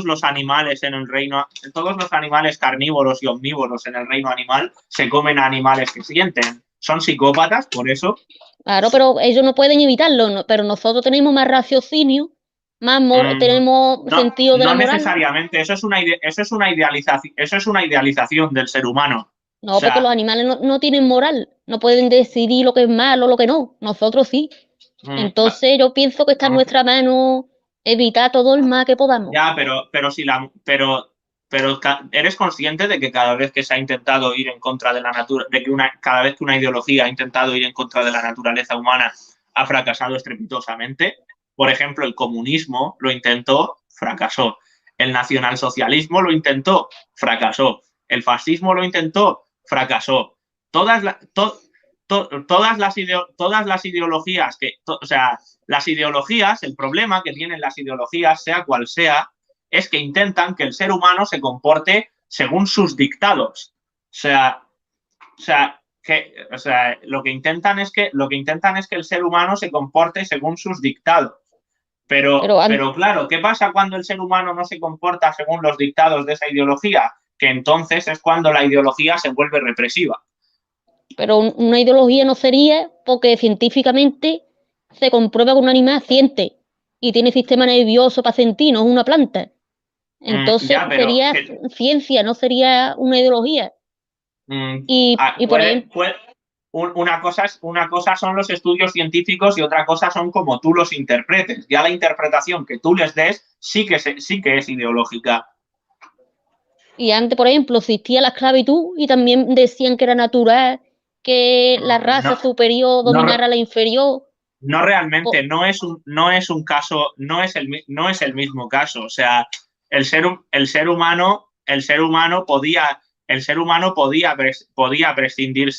los animales en el reino, todos los animales carnívoros y omnívoros en el reino animal se comen a animales que sienten. Son psicópatas, por eso. Claro, pero ellos no pueden evitarlo, pero nosotros tenemos más raciocinio, Mm, tenemos no, sentido de la no moral. necesariamente. Eso es una idealización del ser humano. O No, porque los sea, animales no tienen moral, no pueden decidir lo que es malo o lo que no. Nosotros sí. mm, Entonces yo pienso que está en vamos, nuestra mano evitar todo el mal que podamos. ya, pero eres consciente de que cada vez que se ha intentado ir en contra de la naturaleza, cada vez que una ideología ha intentado ir en contra de la naturaleza humana, ha fracasado estrepitosamente. Por ejemplo, el comunismo lo intentó, fracasó. El nacionalsocialismo lo intentó, fracasó. El fascismo lo intentó, fracasó. Todas las ideologías o sea, las ideologías, el problema que tienen las ideologías, sea cual sea, es que intentan que el ser humano se comporte según sus dictados. O sea, lo que intentan es que el ser humano se comporte según sus dictados. Pero, Pero, pero claro, ¿qué pasa cuando el ser humano no se comporta según los dictados de esa ideología? Que entonces es cuando la ideología se vuelve represiva. pero una ideología no sería porque científicamente se comprueba que un animal siente y tiene sistema nervioso para sentir, no es una planta. Entonces Ya, pero sería ciencia, no sería una ideología. mm, Y por ejemplo, una cosa son los estudios científicos y otra cosa son como tú los interpretes. Ya la interpretación que tú les des sí que es ideológica. y antes, por ejemplo, existía la esclavitud y también decían que era natural que la raza No, superior no, dominara a la inferior. no realmente, Po- no es un caso, no es el mismo caso. O sea, el ser humano podía prescindir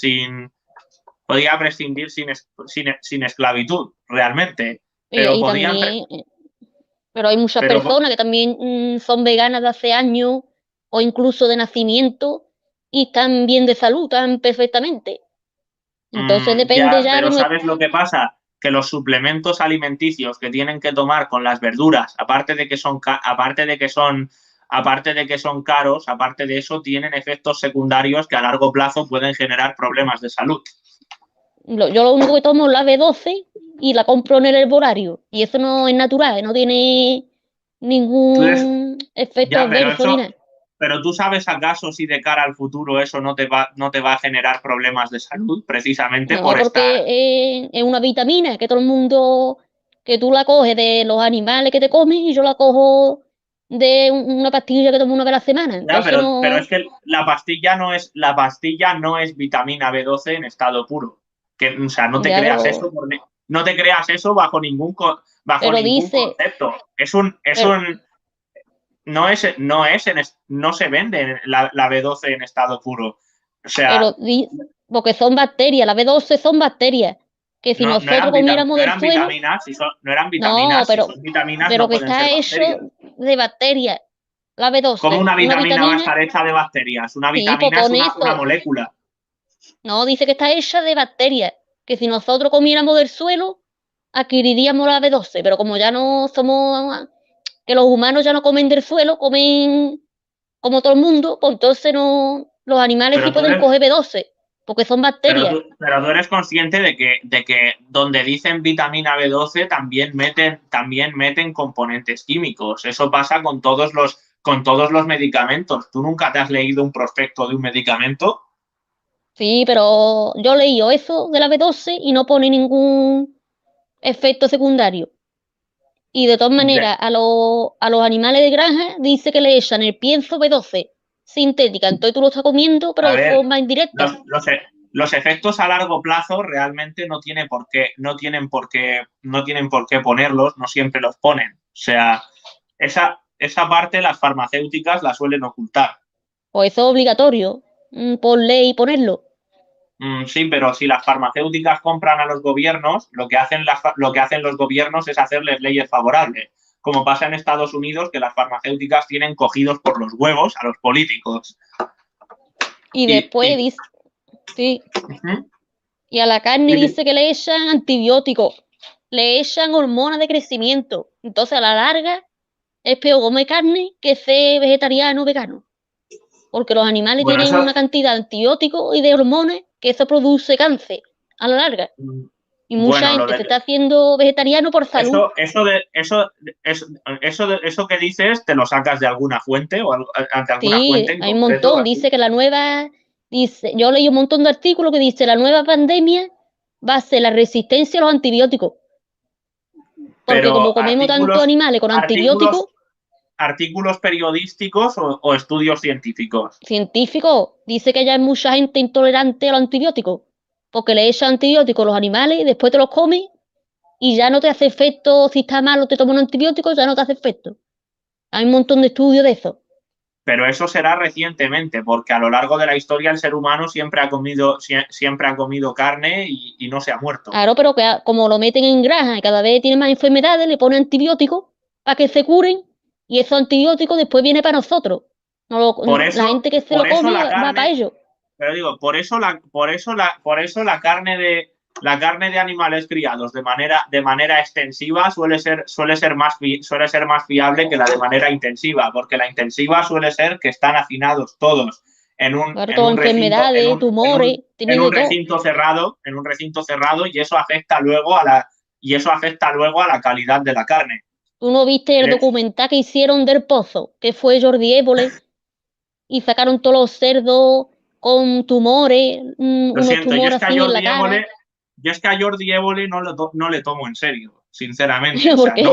sin esclavitud, realmente. Pero y podían, también, pero hay muchas pero personas que también son veganas de hace años o incluso de nacimiento y están bien de salud, están perfectamente. Entonces depende Ya, ya de pero nuestro... ¿sabes lo que pasa? Que los suplementos alimenticios que tienen que tomar con las verduras, aparte de que son caros, aparte de eso, tienen efectos secundarios que a largo plazo pueden generar problemas de salud. Yo lo único que tomo es la B12 y la compro en el herbolario. Y eso no es natural, no tiene Tú eres- ningún efecto ya, pero adverso ni eso, nada. pero tú sabes acaso si de cara al futuro eso no te va a generar problemas de salud, precisamente No, por estar. porque es una vitamina que todo el mundo, que tú la coges de los animales que te comes y yo la cojo de una pastilla que tomo una vez a la semana. Ya, Entonces pero es no, que la pastilla no es vitamina B12 en estado puro. O sea, no te ya, creas eso, no te creas eso bajo pero ningún dice, concepto. No se vende la B12 en estado puro. O sea, pero di- porque son bacterias, la B12 son bacterias, que si no nosotros eran, comiéramos no del eran suelo, vitaminas, no eran no, vitaminas, si son vitaminas pero no que pueden ser está bacterias. hecho de bacterias, la ¿Cómo B12, una una vitamina va a vitamina, estar hecha de bacterias? Una sí, pues vitamina es pone una eso, molécula. no, dice que está hecha de bacterias, que si nosotros comiéramos del suelo, adquiriríamos la B12, pero como ya no somos, que los humanos ya no comen del suelo, comen como todo el mundo, pues entonces no, los animales sí Pero tú pueden eres, coger B12, porque son Pero bacterias. tú, pero tú eres consciente de que donde dicen vitamina B12 también meten componentes químicos. Eso pasa con todos los medicamentos. ¿Tú nunca te has leído un prospecto de un medicamento? Sí, pero yo leí eso de la B12 y no pone ningún efecto secundario. Y de todas De- maneras, a los animales de granja dice que le echan el pienso B12 sintética. Entonces tú lo estás comiendo, pero a de ver, forma indirecta. lo sé. los efectos a largo plazo realmente no tienen por qué ponerlos, no siempre los ponen. O sea, esa parte las farmacéuticas la suelen ocultar. O eso es obligatorio, por ley ponerlo. Sí, pero si las farmacéuticas compran a los gobiernos, lo que hacen los gobiernos es hacerles leyes favorables, como pasa en Estados Unidos, que las farmacéuticas tienen cogidos por los huevos a los políticos. Y Y, después y, dice, sí, uh-huh. y a la carne Y, dice que le echan antibióticos, le echan hormonas de crecimiento. Entonces, a la larga, es peor comer carne que ser vegetariano o vegano. Porque los animales bueno, tienen una cantidad de antibióticos y de hormonas que eso produce cáncer a la larga. Y mucha bueno, gente se está haciendo vegetariano por salud. eso que dices, ¿te lo sacas de alguna fuente o ante alguna fuente Sí, en hay un concreto? montón. Así? Dice que yo leí un montón de artículos que dice la nueva pandemia va a ser la resistencia a los antibióticos. Porque como Pero comemos tantos animales con antibióticos, artículos periodísticos o estudios científicos. científicos, dice que ya hay mucha gente intolerante a los antibióticos. Porque le echan antibióticos a los animales y después te los comes y ya no te hace efecto. Si está malo, te tomas un antibiótico, ya no te hace efecto. Hay un montón de estudios de eso. Pero eso será recientemente, porque a lo largo de la historia el ser humano siempre ha comido carne y no se ha muerto. Claro, pero que como lo meten en granja y cada vez tienen más enfermedades, le ponen antibióticos para que se curen y esos antibióticos después vienen para nosotros. La gente que se lo Por eso come la va para carne, ellos. pero digo, por eso la carne de animales criados de manera extensiva suele ser más fiable que la de manera intensiva, porque la intensiva suele ser que están hacinados todos en un, Claro, en todas un recinto, enfermedades, tumores, tiene de todo. en un recinto cerrado, y eso afecta luego a la calidad de la carne. Tú no viste el documental que hicieron del pozo, que fue Jordi Évole, y sacaron todos los cerdos con tumores, Lo unos siento, tumores así en la cara. Yo es que a Jordi Évole no le tomo en serio, sinceramente. O ¿Por sea, qué?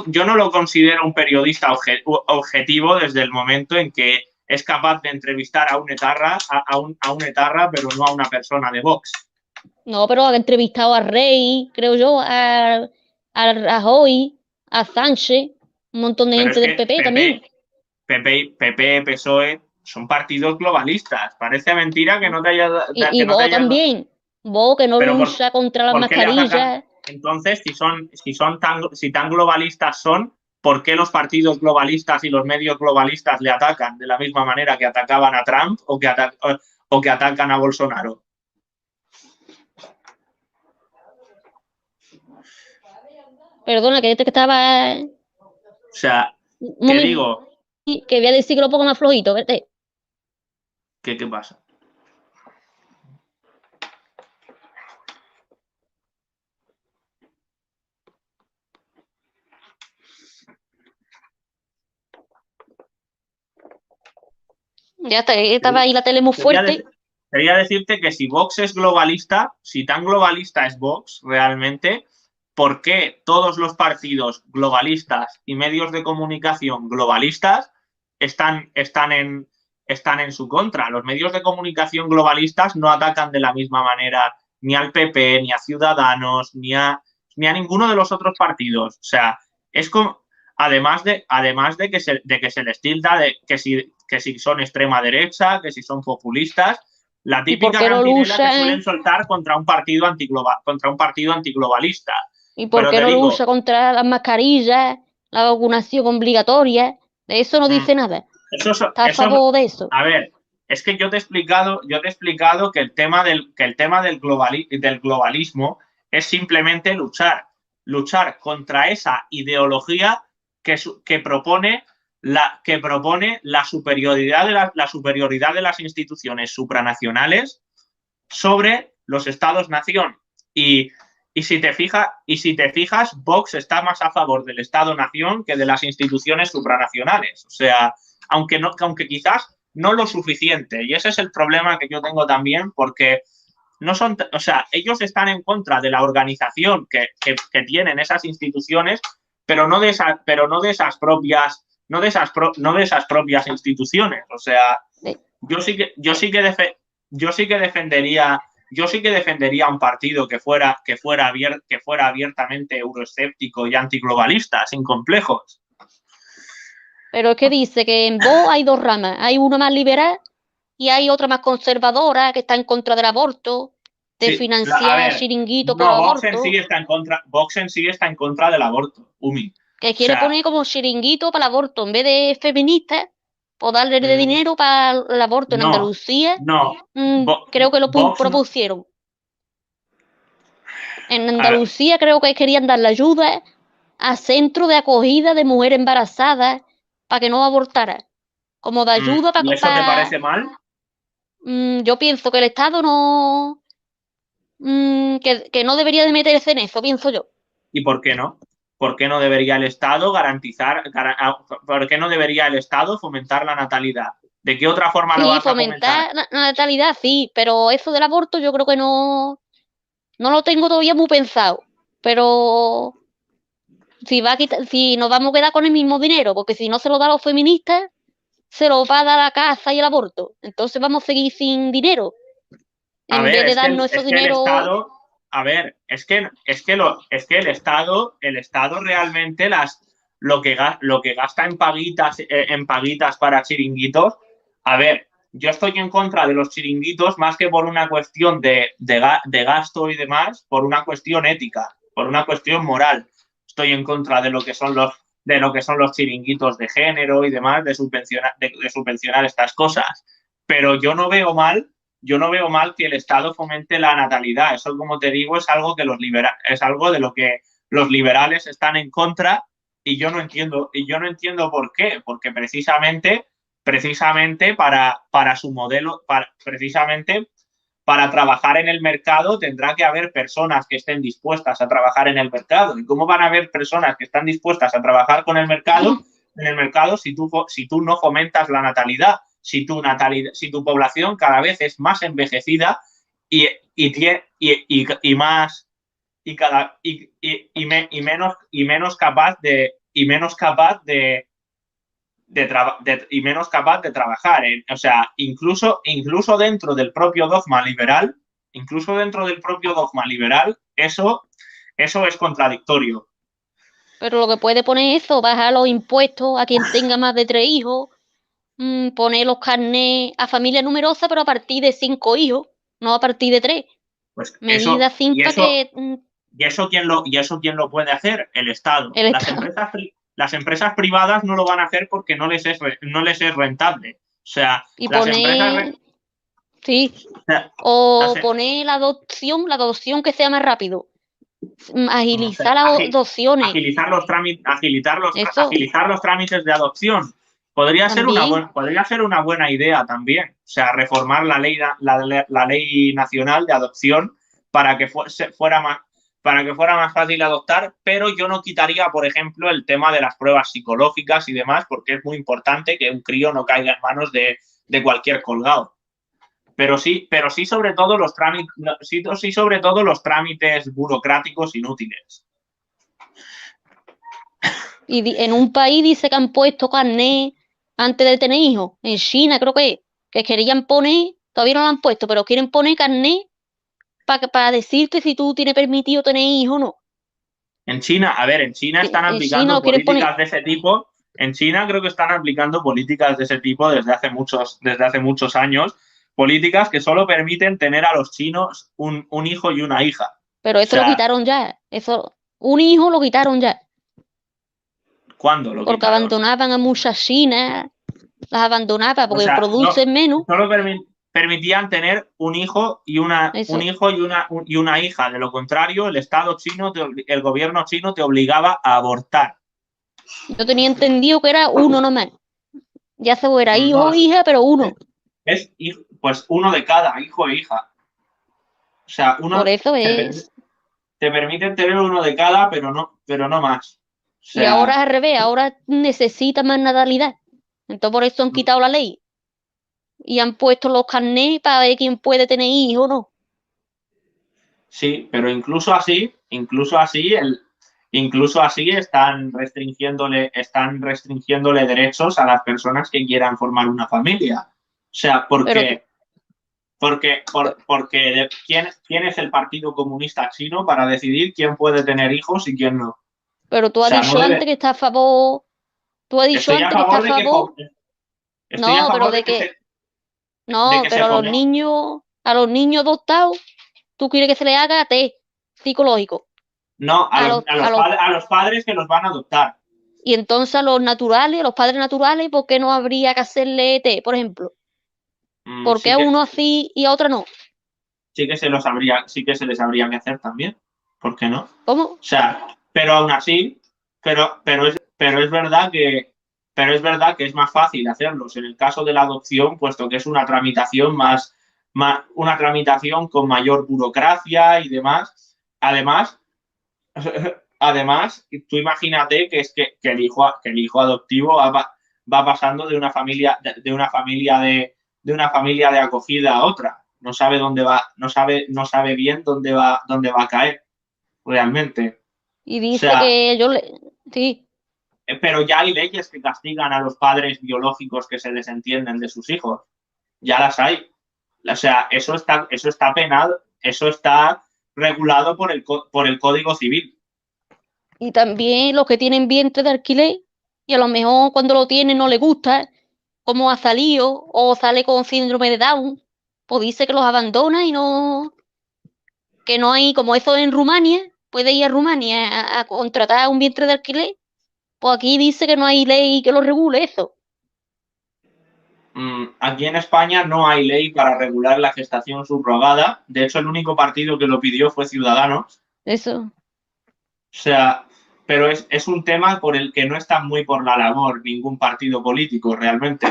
yo no lo considero un periodista objetivo desde el momento en que es capaz de entrevistar a un etarra, pero no a una persona de Vox. No, pero ha entrevistado a Rey, creo yo, a Rajoy, a Sánchez, un montón de Pero gente es del que PP también. PP, PSOE son partidos globalistas. Parece mentira que no te haya, Y que no te vos hayas. también. Vos que no Pero lucha contra las ¿por qué le atacan? mascarillas. Entonces, si tan globalistas son, ¿por qué los partidos globalistas y los medios globalistas le atacan de la misma manera que atacaban a Trump o que atacan a Bolsonaro? Perdona, que estaba. O sea, Un ¿qué momento, digo? que voy a decir que lo pongo más flojito, vete. ¿Qué pasa? Ya está, que estaba ahí la tele muy fuerte. Quería decirte que si Vox es globalista, si tan globalista es Vox realmente, ¿por qué todos los partidos globalistas y medios de comunicación globalistas están en su contra? Los medios de comunicación globalistas no atacan de la misma manera ni al PP, ni a Ciudadanos, ni a ninguno de los otros partidos. O sea, es como, además de que se les tilda de que si son extrema derecha, que si son populistas, la ¿Y por típica qué no cantinela que suelen lucha? soltar contra un partido antiglobalista. ¿Y por Pero qué te no digo, lucha contra las mascarillas, la vacunación obligatoria? De eso no dice nada. Está a eso, favor de eso. a ver, es que yo te he explicado que el tema del globalismo es simplemente luchar contra esa ideología que propone la superioridad de las instituciones supranacionales sobre los estados-nación. Y si te fijas, Vox está más a favor del Estado-nación que de las instituciones supranacionales. O sea, aunque quizás no lo suficiente. Y ese es el problema que yo tengo también, porque no son, o sea, ellos están en contra de la organización que tienen esas instituciones, pero no de esas propias instituciones. O sea, De- yo sí que yo sí que defendería, yo sí que defendería un partido que fuera abiertamente euroescéptico y antiglobalista, sin complejos. Pero es que dice que en Vox hay dos ramas. Hay una más liberal y hay otra más conservadora que está en contra del aborto, de Sí, a financiar ver, chiringuito por no, Vox en sí aborto, está en contra, Vox en sí está en contra del aborto, Umi. que O quiere sea, poner como chiringuito para el aborto. En vez de feministas, o darle de mm, dinero para el aborto en no, Andalucía, no, creo que lo Vox no, propusieron. En a ver, Andalucía creo que querían darle ayuda a centros de acogida de mujeres embarazadas para que no abortaran. Como de ayuda ¿y eso te parece mal? yo pienso que el Estado no, que no debería de meterse en eso, pienso yo. ¿Y por qué no? ¿Por qué no debería el Estado por qué no debería el Estado fomentar la natalidad? ¿De qué otra forma lo Sí, vas a fomentar? fomentar la natalidad, sí, pero eso del aborto yo creo que no lo tengo todavía muy pensado. Pero si nos vamos a quedar con el mismo dinero, porque si no se lo da a los feministas, se lo va a dar a la casa y el aborto. Entonces vamos a seguir sin dinero. A En ver, vez de darnos esos es que el dinero, Estado, a ver, es que el Estado realmente lo que gasta en paguitas para chiringuitos, a ver, yo estoy en contra de los chiringuitos más que por una cuestión de gasto y demás, por una cuestión ética, por una cuestión moral. Estoy en contra de lo que son los chiringuitos de género y demás, de subvencionar estas cosas. Pero yo no veo mal que el Estado fomente la natalidad. Eso, como te digo, es algo de lo que los liberales están en contra y yo no entiendo por qué, porque precisamente para su modelo, precisamente para trabajar en el mercado tendrá que haber personas que estén dispuestas a trabajar en el mercado. ¿Y cómo van a haber personas que están dispuestas a trabajar en el mercado si tú no fomentas la natalidad? Si tu población cada vez es más envejecida y más y menos capaz y menos capaz de trabajar. O sea, incluso dentro del propio dogma liberal, eso es contradictorio. pero lo que puede poner eso, bajar los impuestos a quien tenga más de 3 hijos, poner los carnés a familia numerosa, pero a partir de 5 hijos, no a partir de 3. Pues Medidas sin para que y eso quién lo puede hacer, el Estado. el Estado. Las empresas privadas no lo van a hacer porque no les es rentable. O sea, Y las empresas, poner, sí, o sea, las, o poner la adopción que sea más rápido. no sé, Agilizar las adopciones. Eso agilizar los trámites de adopción. también. Podría ser una buena idea también. O sea, reformar la ley nacional de adopción para que fuera más fácil adoptar, pero yo no quitaría, por ejemplo, el tema de las pruebas psicológicas y demás, porque es muy importante que un crío no caiga en manos de cualquier colgado. Pero sí sobre todo sí sobre todo los trámites burocráticos inútiles. Y en un país dice que han puesto carnet antes de tener hijos. En China creo que querían poner, todavía no lo han puesto, pero quieren poner carnet para decirte si tú tienes permitido tener hijos o no. En China, a ver, en China están En China aplicando lo quieren poner. políticas de ese tipo. En China creo que están aplicando políticas de ese tipo desde hace muchos años. Políticas que solo permiten tener a los chinos un hijo y una hija. Pero O eso lo sea, quitaron ya. Eso, un hijo lo quitaron ya. ¿cuándo lo Porque quitaron? abandonaban a muchas chinas. Las abandonaba O porque sea, no, producen menos. solo permitían tener un hijo un Eso. hijo y una hija. De lo contrario, el gobierno chino te obligaba a abortar. Yo tenía entendido que era uno nomás. Ya se fuera hijo No, o hija, pero uno. pues uno de cada, hijo e hija. O sea, Por eso es. te permiten tener uno de cada, pero no más. O Y ahora sea, es al revés, ahora necesita más natalidad. Entonces por eso han quitado la ley. Y han puesto los carnés para ver quién puede tener hijos o no. sí, pero incluso así están restringiéndole derechos a las personas que quieran formar una familia. O sea, Pero, porque ¿quién es el Partido Comunista Chino para decidir quién puede tener hijos y quién no? O Pero tú has sea, no dicho debe. antes que está a favor, tú has dicho Estoy a antes que está a favor de que favor, estoy a no, pero favor de de que que, se, de no, que se pero fomenten. a los niños adoptados, tú quieres que se les haga test psicológico. No, A los, a los, a los padres que los van a adoptar. y entonces a los naturales, a los padres naturales, ¿por qué no habría que hacerle test, por ejemplo? ¿Por qué Sí a que, uno así y a otro no? sí que se les habría que hacer también. ¿Por qué no? O ¿Cómo? sea, pero aún así, pero es verdad que es más fácil hacerlos en el caso de la adopción, puesto que es una tramitación una tramitación con mayor burocracia y demás. Además, además, tú imagínate que es que el hijo adoptivo va pasando de una familia, de una familia de acogida a otra. No sabe dónde va, no sabe bien dónde va a caer realmente. Y O dice sea, que yo le... Sí, pero ya hay leyes que castigan a los padres biológicos que se desentienden de sus hijos. Ya las hay. O sea, eso está penado, eso está regulado por el Código Civil. y también los que tienen vientre de alquiler y a lo mejor cuando lo tienen no le gusta cómo ha salido o sale con síndrome de Down, pues dice que los abandona y no, que no hay, como eso en Rumania, puede ir a Rumania a contratar un vientre de alquiler, pues aquí dice que no hay ley que lo regule eso. Aquí en España no hay ley para regular la gestación subrogada. De hecho, el único partido que lo pidió fue Ciudadanos. Eso. O sea, pero es un tema por el que no está muy por la labor ningún partido político realmente.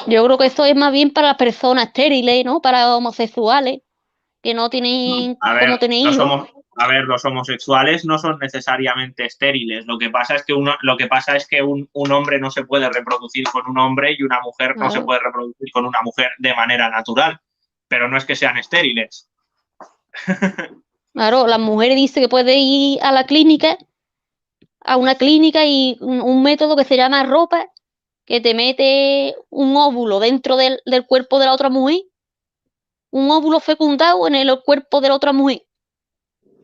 Yo creo que eso es más bien para las personas estériles, ¿no? Para homosexuales que no tienen A cómo ver, tener hijos. los homosexuales no son necesariamente estériles. Lo que pasa es que un hombre no se puede reproducir con un hombre y una mujer no se Claro, puede reproducir con una mujer de manera natural. Pero no es que sean estériles. claro, la mujer dice que puede ir a la clínica, a una clínica y un método que se llama ropa, que te mete un óvulo dentro del cuerpo de la otra mujer, un óvulo fecundado en el cuerpo de la otra mujer.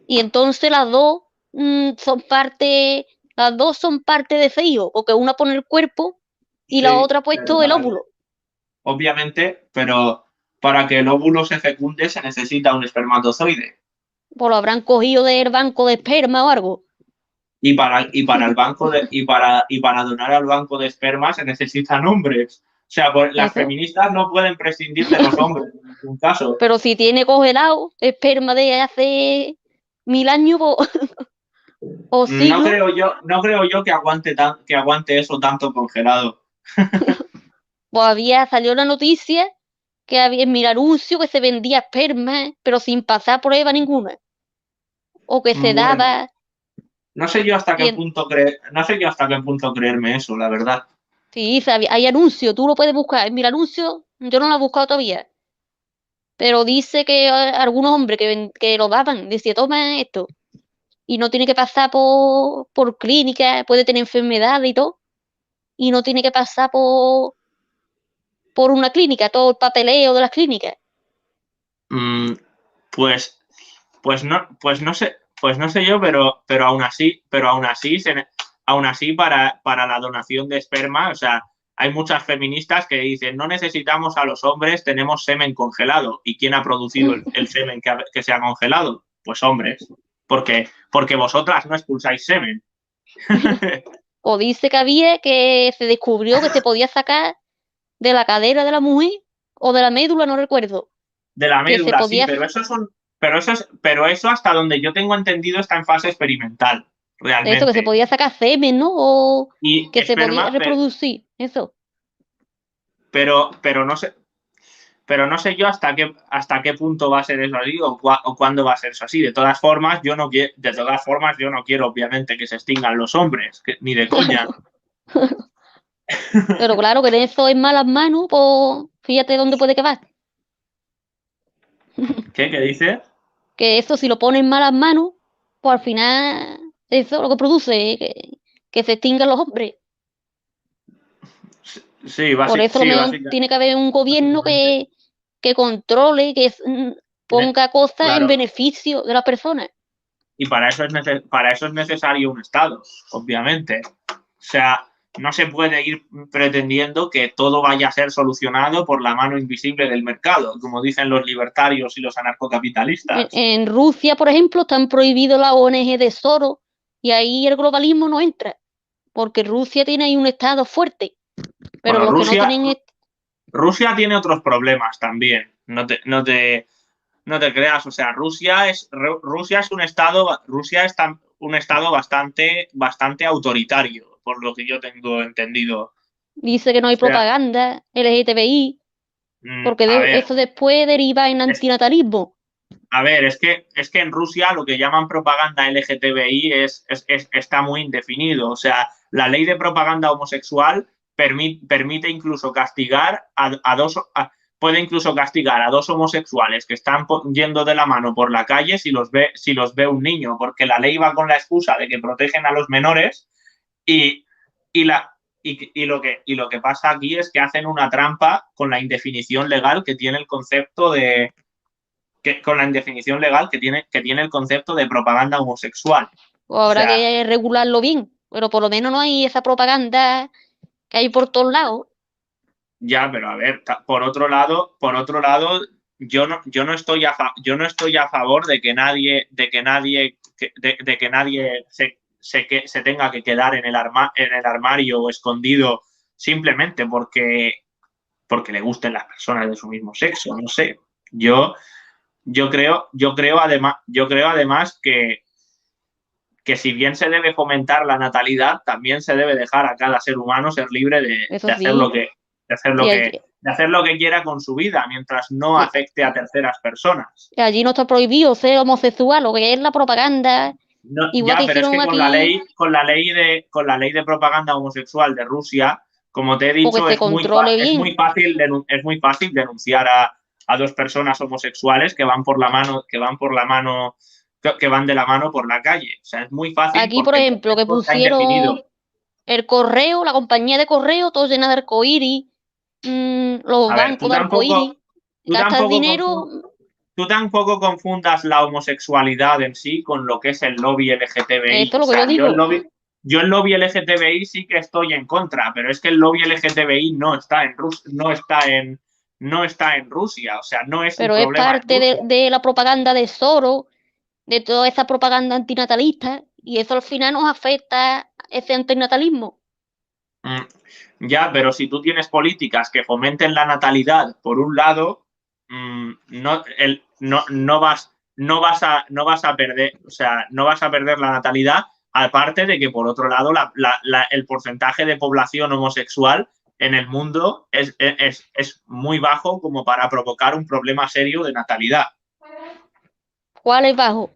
Y entonces son parte, las dos son parte de ese hijo, porque una pone el cuerpo y la Sí, otra ha pero puesto el óvulo. obviamente, pero para que el óvulo se fecunde se necesita un espermatozoide. Pues lo habrán cogido del banco de esperma o algo. Para y para donar al banco de esperma se necesitan hombres. O sea, las Eso. feministas no pueden prescindir de los hombres en ningún caso. Pero si tiene congelado esperma de hace 1000 años o siglos, No creo yo que aguante eso tanto congelado. pues salió la noticia que había en mi anuncio que se vendía esperma, pero sin pasar prueba ninguna. O que se daba. Bueno, no sé yo hasta Y qué punto no sé yo hasta qué punto creerme eso, la verdad. sí, hay anuncio, tú lo puedes buscar. En mi anuncio, yo no lo he buscado todavía. Pero dice que algunos hombres que lo daban, decía, toma esto. Y no tiene que pasar por clínica, puede tener enfermedades y todo. Y no tiene que pasar por una clínica, todo el papeleo de las clínicas. Mm, pues, pues no sé yo, pero aún así para la donación de esperma, o sea, hay muchas feministas que dicen no necesitamos a los hombres, tenemos semen congelado. ¿Y quién ha producido el semen que se ha congelado? Pues hombres. Porque vosotras no expulsáis semen. O dice que había que se descubrió que se podía sacar de la cadera de la mujer o de la médula, no recuerdo. De la Que se médula, sí, podía, pero eso hasta donde yo tengo entendido está en fase experimental, eso, que se realmente. podía sacar semen, ¿no? O Y que se podía esperma, reproducir, eso. pero no sé, pero no sé yo hasta qué punto va a ser eso así o cuándo va a ser eso así. De todas formas, yo no quiero, obviamente, que se extingan los hombres, ni de coña. Pero claro, que eso en malas manos, pues fíjate dónde puede quedar. ¿Qué? ¿Qué dice? Que eso si lo pone en malas manos, pues al final eso es lo que produce, que se extingan los hombres. Sí, Por eso lo sí, mejor tiene que haber un gobierno básicamente. que controle, que ponga cosas en Claro. beneficio de las personas. Y para eso es necesario un Estado, obviamente. O sea, no se puede ir pretendiendo que todo vaya a ser solucionado por la mano invisible del mercado, como dicen los libertarios y los anarcocapitalistas. En Rusia, por ejemplo, están prohibidos las ONG de Soros y ahí el globalismo no entra, porque Rusia tiene ahí un Estado fuerte, pero Bueno, los que no tienen... Rusia tiene otros problemas también. No te creas. O sea, Rusia es un estado, un estado bastante autoritario, por lo que yo tengo entendido. Dice que no hay O sea, propaganda LGTBI, porque a ver, eso después deriva en es, antinatalismo. a ver, es que en Rusia lo que llaman propaganda LGTBI está muy indefinido. O sea, la ley de propaganda homosexual permite incluso castigar puede incluso castigar a dos homosexuales que están yendo de la mano por la calle si los ve un niño, porque la ley va con la excusa de que protegen a los menores y, y la, y lo que pasa aquí es que hacen una trampa con la indefinición legal que tiene el concepto con la indefinición legal que tiene el concepto de propaganda homosexual. O O habrá sea, que regularlo bien, pero por lo menos no hay esa propaganda que hay por todos lados. ya, pero a ver, por otro lado, yo no estoy a favor de que nadie se tenga que quedar en el armario o escondido simplemente porque le gusten las personas de su mismo sexo. No sé. Yo, yo creo además que si bien se debe fomentar la natalidad, también se debe dejar a cada ser humano ser libre Eso de hacer sí, y allí, de hacer lo que quiera con su vida, mientras no y- afecte a terceras personas. y allí no está prohibido ser homosexual, lo que es la propaganda, No, igual ya, que pero es hicieron que aquí, con la ley de propaganda homosexual de Rusia, como te he porque dicho, se controle bien. es muy fácil denunciar a dos personas homosexuales que van por la mano, que van de la mano por la calle. O sea, es muy fácil Aquí, por porque el ejemplo, que concepto está indefinido. pusieron el correo, la compañía de correo, todo llena de arcoíris, los A ver, bancos de arcoíris, tú gastas tampoco dinero, tú tampoco confundas la homosexualidad en sí con lo que es el lobby LGTBI. esto es O lo que yo sea, digo. yo el lobby LGTBI sí que estoy en contra, pero es que el lobby LGTBI no está en Rusia. O sea, no es un Pero es problema en parte Rusia. de la propaganda de Soros, de toda esa propaganda antinatalista, y eso al final nos afecta ese antinatalismo. Mm, ya, pero si tú tienes políticas que fomenten la natalidad, por un lado, no vas a perder, o sea, no vas a perder la natalidad, aparte de que, por otro lado, el porcentaje de población homosexual en el mundo es muy bajo como para provocar un problema serio de natalidad. ¿Cuál es bajo? O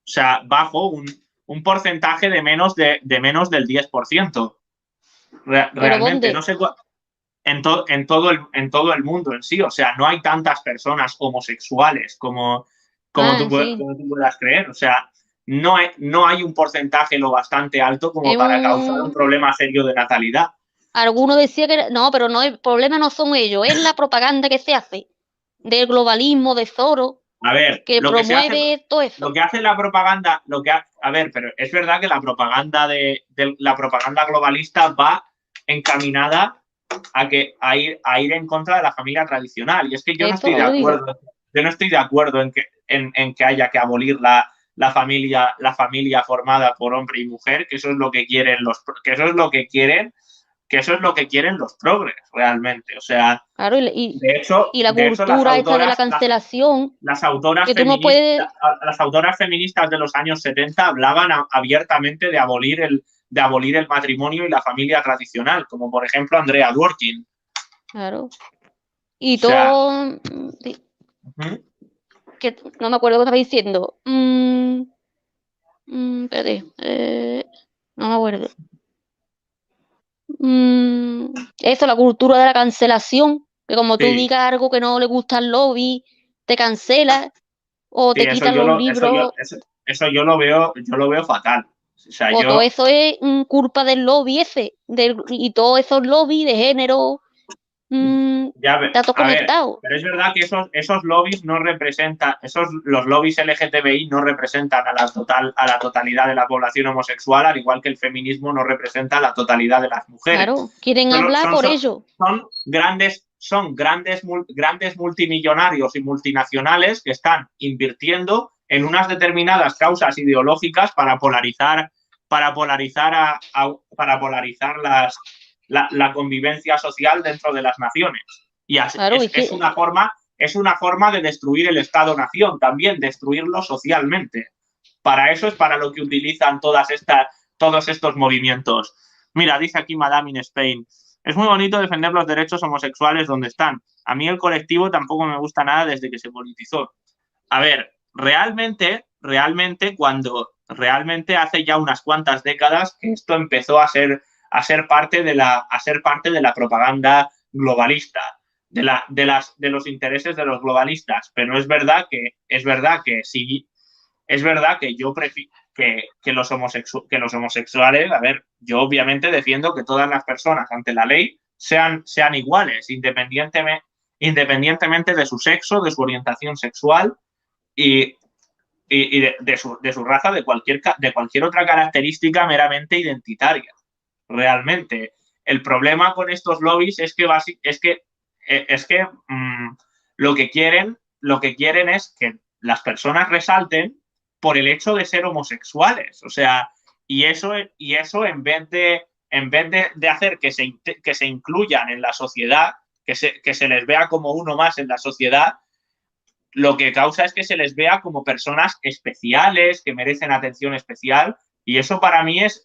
sea, bajo un porcentaje de menos del 10%. ¿Pero Realmente, no dónde? sé, en todo el mundo en sí. O sea, no hay tantas personas homosexuales Ah, sí. como tú puedas creer. O sea, no hay un porcentaje lo bastante alto como Es para causar un un... problema serio de natalidad. Alguno decía que... No, pero no, el problema no son ellos, es la propaganda que se hace del globalismo, de Soros, A ver, que promueve todo lo eso. que hace la propaganda, a ver, pero es verdad que la propaganda globalista va encaminada a ir en contra de la familia tradicional. Y es que yo no Esto estoy es de lo que digo. acuerdo, yo no estoy de acuerdo en que haya que abolir la familia formada por hombre y mujer, que eso es lo que quieren que eso es lo que quieren los progres realmente. O sea, Claro, y la de hecho cultura esta de la cancelación, las autoras que tú no puedes... las autoras feministas de los años 70 hablaban abiertamente de abolir el matrimonio y la familia tradicional, como por ejemplo Andrea Dworkin. Claro. O Y sea, todo... sí, uh-huh. que no me acuerdo lo que estaba diciendo. Espérate, no me acuerdo. Eso, la cultura de la cancelación, que como tú Sí, digas algo que no le gusta al lobby, te cancela o sí, te quitan los libros. eso yo lo veo fatal. O sea, O todo eso es culpa del lobby ese, y todos esos lobbies de género está todo A ver, conectado. pero es verdad que esos lobbies no representan, los lobbies LGTBI no representan a la totalidad de la población homosexual, al igual que el feminismo no representa a la totalidad de las mujeres. Claro, quieren Solo- hablar son, por son, ello. grandes multimillonarios y multinacionales que están invirtiendo en unas determinadas causas ideológicas para polarizar la convivencia social dentro de las naciones. Y Claro, y es una forma de destruir el Estado-nación también, destruirlo socialmente. Para eso es para lo que utilizan todos estos movimientos. Mira, dice aquí Madame in Spain, es muy bonito defender los derechos homosexuales donde están. A mí el colectivo tampoco me gusta nada desde que se politizó. A ver, realmente hace ya unas cuantas décadas que esto empezó a ser parte de la propaganda globalista, de los intereses de los globalistas. Pero es verdad que yo prefiero que los homosexuales, a ver, yo obviamente defiendo que todas las personas ante la ley sean iguales, independientemente de su sexo, de su orientación sexual y, de su raza, de cualquier otra característica meramente identitaria. Realmente. El problema con estos lobbies es que lo que quieren es que las personas resalten por el hecho de ser homosexuales. O sea, y eso en vez de hacer que se incluyan en la sociedad, que se les vea como uno más en la sociedad, lo que causa es que se les vea como personas especiales, que merecen atención especial, y eso para mí es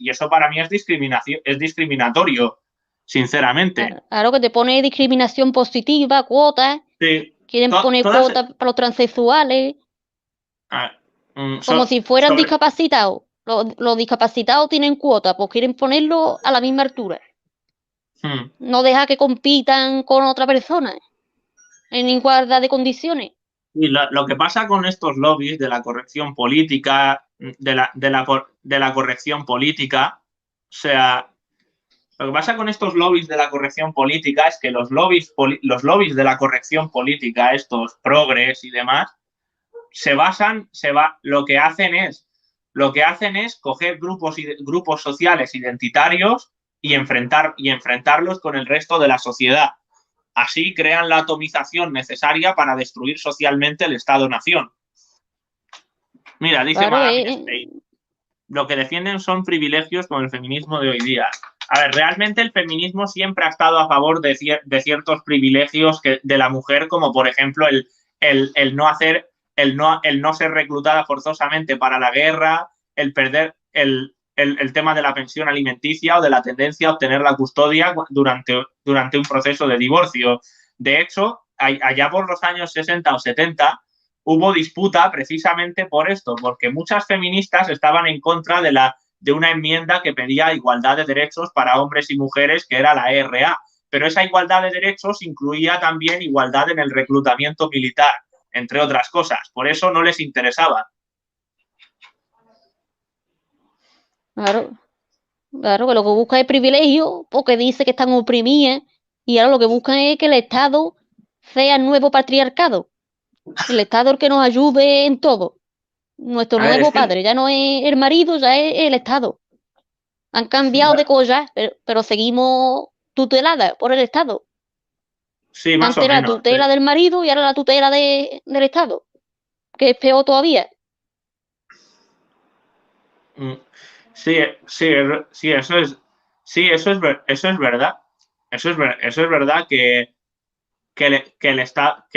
discriminación, es discriminatorio, sinceramente. claro que te pone discriminación positiva, cuotas, Sí, quieren poner todas, cuotas para los transexuales, ah, como si fueran sobre, discapacitados. Los discapacitados tienen cuotas, pues quieren ponerlo a la misma altura. mm, No deja que compitan con otra persona en igualdad de condiciones. y lo que pasa con estos lobbies de la corrección política, de la corrección política, o sea, lo que pasa con estos lobbies de la corrección política es que los lobbies de la corrección política, estos progres y demás, lo que hacen es coger grupos sociales identitarios y enfrentarlos con el resto de la sociedad. Así crean la atomización necesaria para destruir socialmente el Estado-nación. Mira, dice Claro, Madame Spain, lo que defienden son privilegios con el feminismo de hoy día. A ver, realmente el feminismo siempre ha estado a favor de ciertos privilegios de la mujer, como por ejemplo el no ser reclutada forzosamente para la guerra, el perder el tema de la pensión alimenticia o de la tendencia a obtener la custodia durante un proceso de divorcio. De hecho, allá por los años 60 o 70 hubo disputa precisamente por esto, porque muchas feministas estaban en contra de una enmienda que pedía igualdad de derechos para hombres y mujeres, que era la ERA. Pero esa igualdad de derechos incluía también igualdad en el reclutamiento militar, entre otras cosas. Por eso no les interesaba. claro, claro, que lo que busca es privilegio, porque dice que están oprimidas, y ahora lo que buscan es que el Estado sea el nuevo patriarcado, el Estado el que nos ayude en todo. Nuestro A ver, es nuevo que padre ya no es el marido, ya es el Estado. Han cambiado de cosas, pero seguimos tuteladas por el Estado. sí, más Antes o era la menos. tutela del marido y ahora la tutela del Estado, que es peor todavía. Mm, Sí, sí, sí, eso es verdad. Eso es verdad que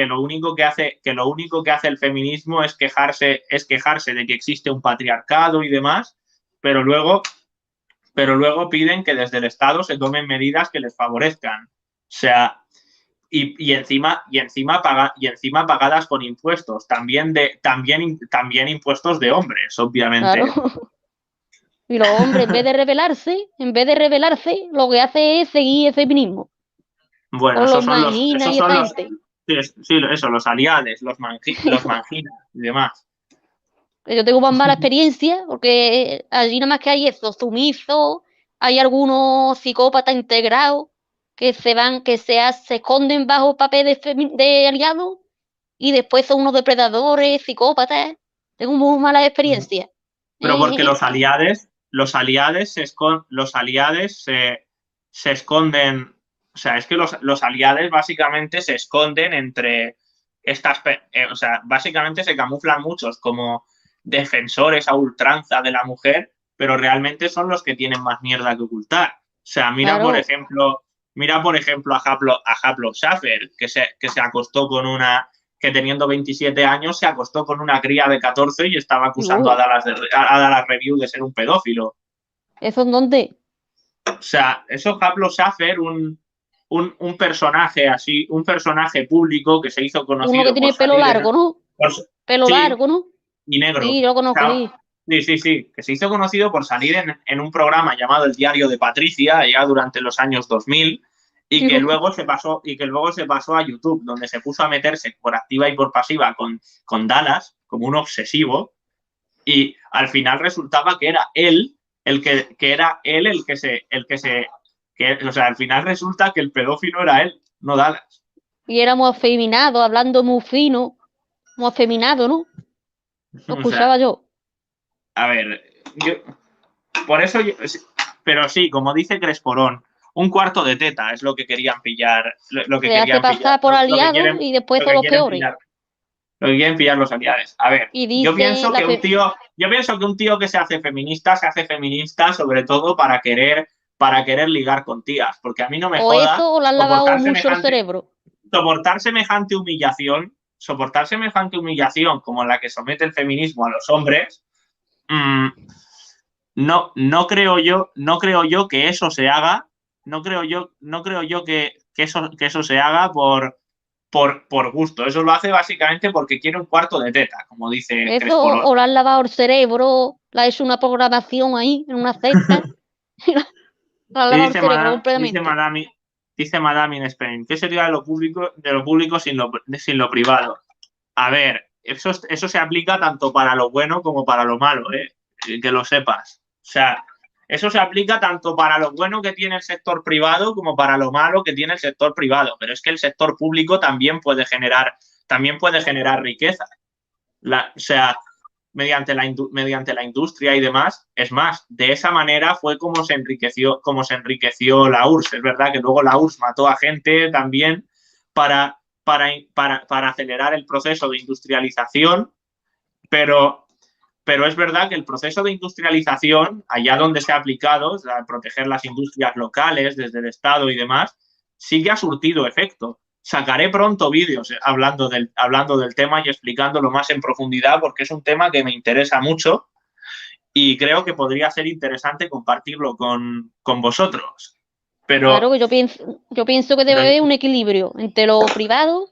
lo único que hace el feminismo es quejarse de que existe un patriarcado y demás, pero luego, pero luego piden que desde el Estado se tomen medidas que les favorezcan. O sea, y encima pagadas con impuestos, también impuestos de hombres, Claro. obviamente. Y los hombres, en vez de rebelarse, lo que hace es seguir el feminismo. Bueno, Con los esos son los, Mangina esos y son esa los, gente. sí, sí, eso, los aliados, los manginas y demás. Que yo tengo más mala experiencia, porque allí nada más que hay eso, sumiso, hay algunos psicópatas integrados que se van, se esconden bajo papel de aliados y después son unos depredadores, psicópatas. Tengo muy malas experiencias. Pero porque Eh, los aliados se esconden, o sea, es que los aliados básicamente se esconden entre o sea, básicamente se camuflan muchos como defensores a ultranza de la mujer, pero realmente son los que tienen más mierda que ocultar. O sea, claro, mira por ejemplo a Haplo Schaffer, que se acostó con una que teniendo 27 años se acostó con una cría de 14 y estaba acusando uy, a Dallas Review de ser un pedófilo. ¿eso en dónde? O sea, eso Pablo Schaffer, un personaje así, un personaje público que se hizo Uno que conocido por tiene pelo salir largo, ¿no? por, Pelo sí, largo, ¿no? y negro. Sí, yo lo O conozco, sea, sí. sí, sí, sí, que se hizo conocido por salir en un programa llamado El Diario de Patricia, ya durante los años 2000, y que luego se pasó a YouTube, donde se puso a meterse por activa y por pasiva con Dallas, como un obsesivo, y al final resultaba que era él que era él o sea, al final resulta que el pedófilo era él, no Dallas. Y éramos afeminados, hablando muy fino, muy afeminado, ¿no? Lo O sea, escuchaba yo. a ver, yo, por eso, pero sí, como dice Cresporón, un cuarto de teta es lo que querían pillar, Se hace pasar por aliado y después lo son que los quieren peores. pillar, lo que quieren pillar los aliados. A ver, Y dice yo pienso que un tío que se hace feminista sobre todo para querer ligar con tías, porque a mí no me o joda eso o le han lavado soportar mucho el semejante, cerebro. soportar semejante humillación como la que somete el feminismo a los hombres. mmm, no creo yo que eso se haga, no creo yo que eso se haga por gusto. Eso lo hace básicamente porque quiere un cuarto de teta, como dice Eso Cresporón. o le han lavado el cerebro, le ha hecho una programación ahí en una cesta. Le han Y lavado el cerebro completamente. dice Madame in Spain, ¿qué sería de lo público sin lo privado? A ver, eso se aplica tanto para lo bueno como para lo malo, ¿eh? Que lo sepas. O sea, eso se aplica tanto para lo bueno que tiene el sector privado como para lo malo que tiene el sector privado. Pero es que el sector público también puede generar riqueza. O sea, mediante la industria y demás. Es más, de esa manera fue como se enriqueció la URSS. Es verdad que luego la URSS mató a gente también para, para acelerar el proceso de industrialización, pero, pero es verdad que el proceso de industrialización, allá donde se ha aplicado, o sea, proteger las industrias locales desde el Estado y demás, sí que ha surtido efecto. Sacaré pronto vídeos hablando del tema y explicándolo más en profundidad porque es un tema que me interesa mucho y creo que podría ser interesante compartirlo con vosotros. Claro Pero, que yo pienso que debe pero haber un equilibrio entre lo privado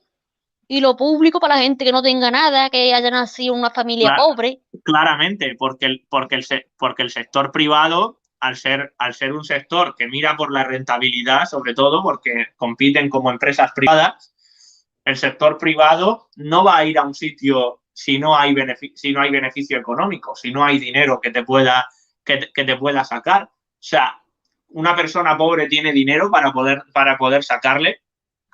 y lo público para la gente que no tenga nada, que haya nacido en una familia pobre. claramente, porque el sector privado, al ser un sector que mira por la rentabilidad, sobre todo porque compiten como empresas privadas, el sector privado no va a ir a un sitio si no hay beneficio económico, si no hay dinero que te pueda sacar. O sea, ¿una persona pobre tiene dinero para poder sacarle?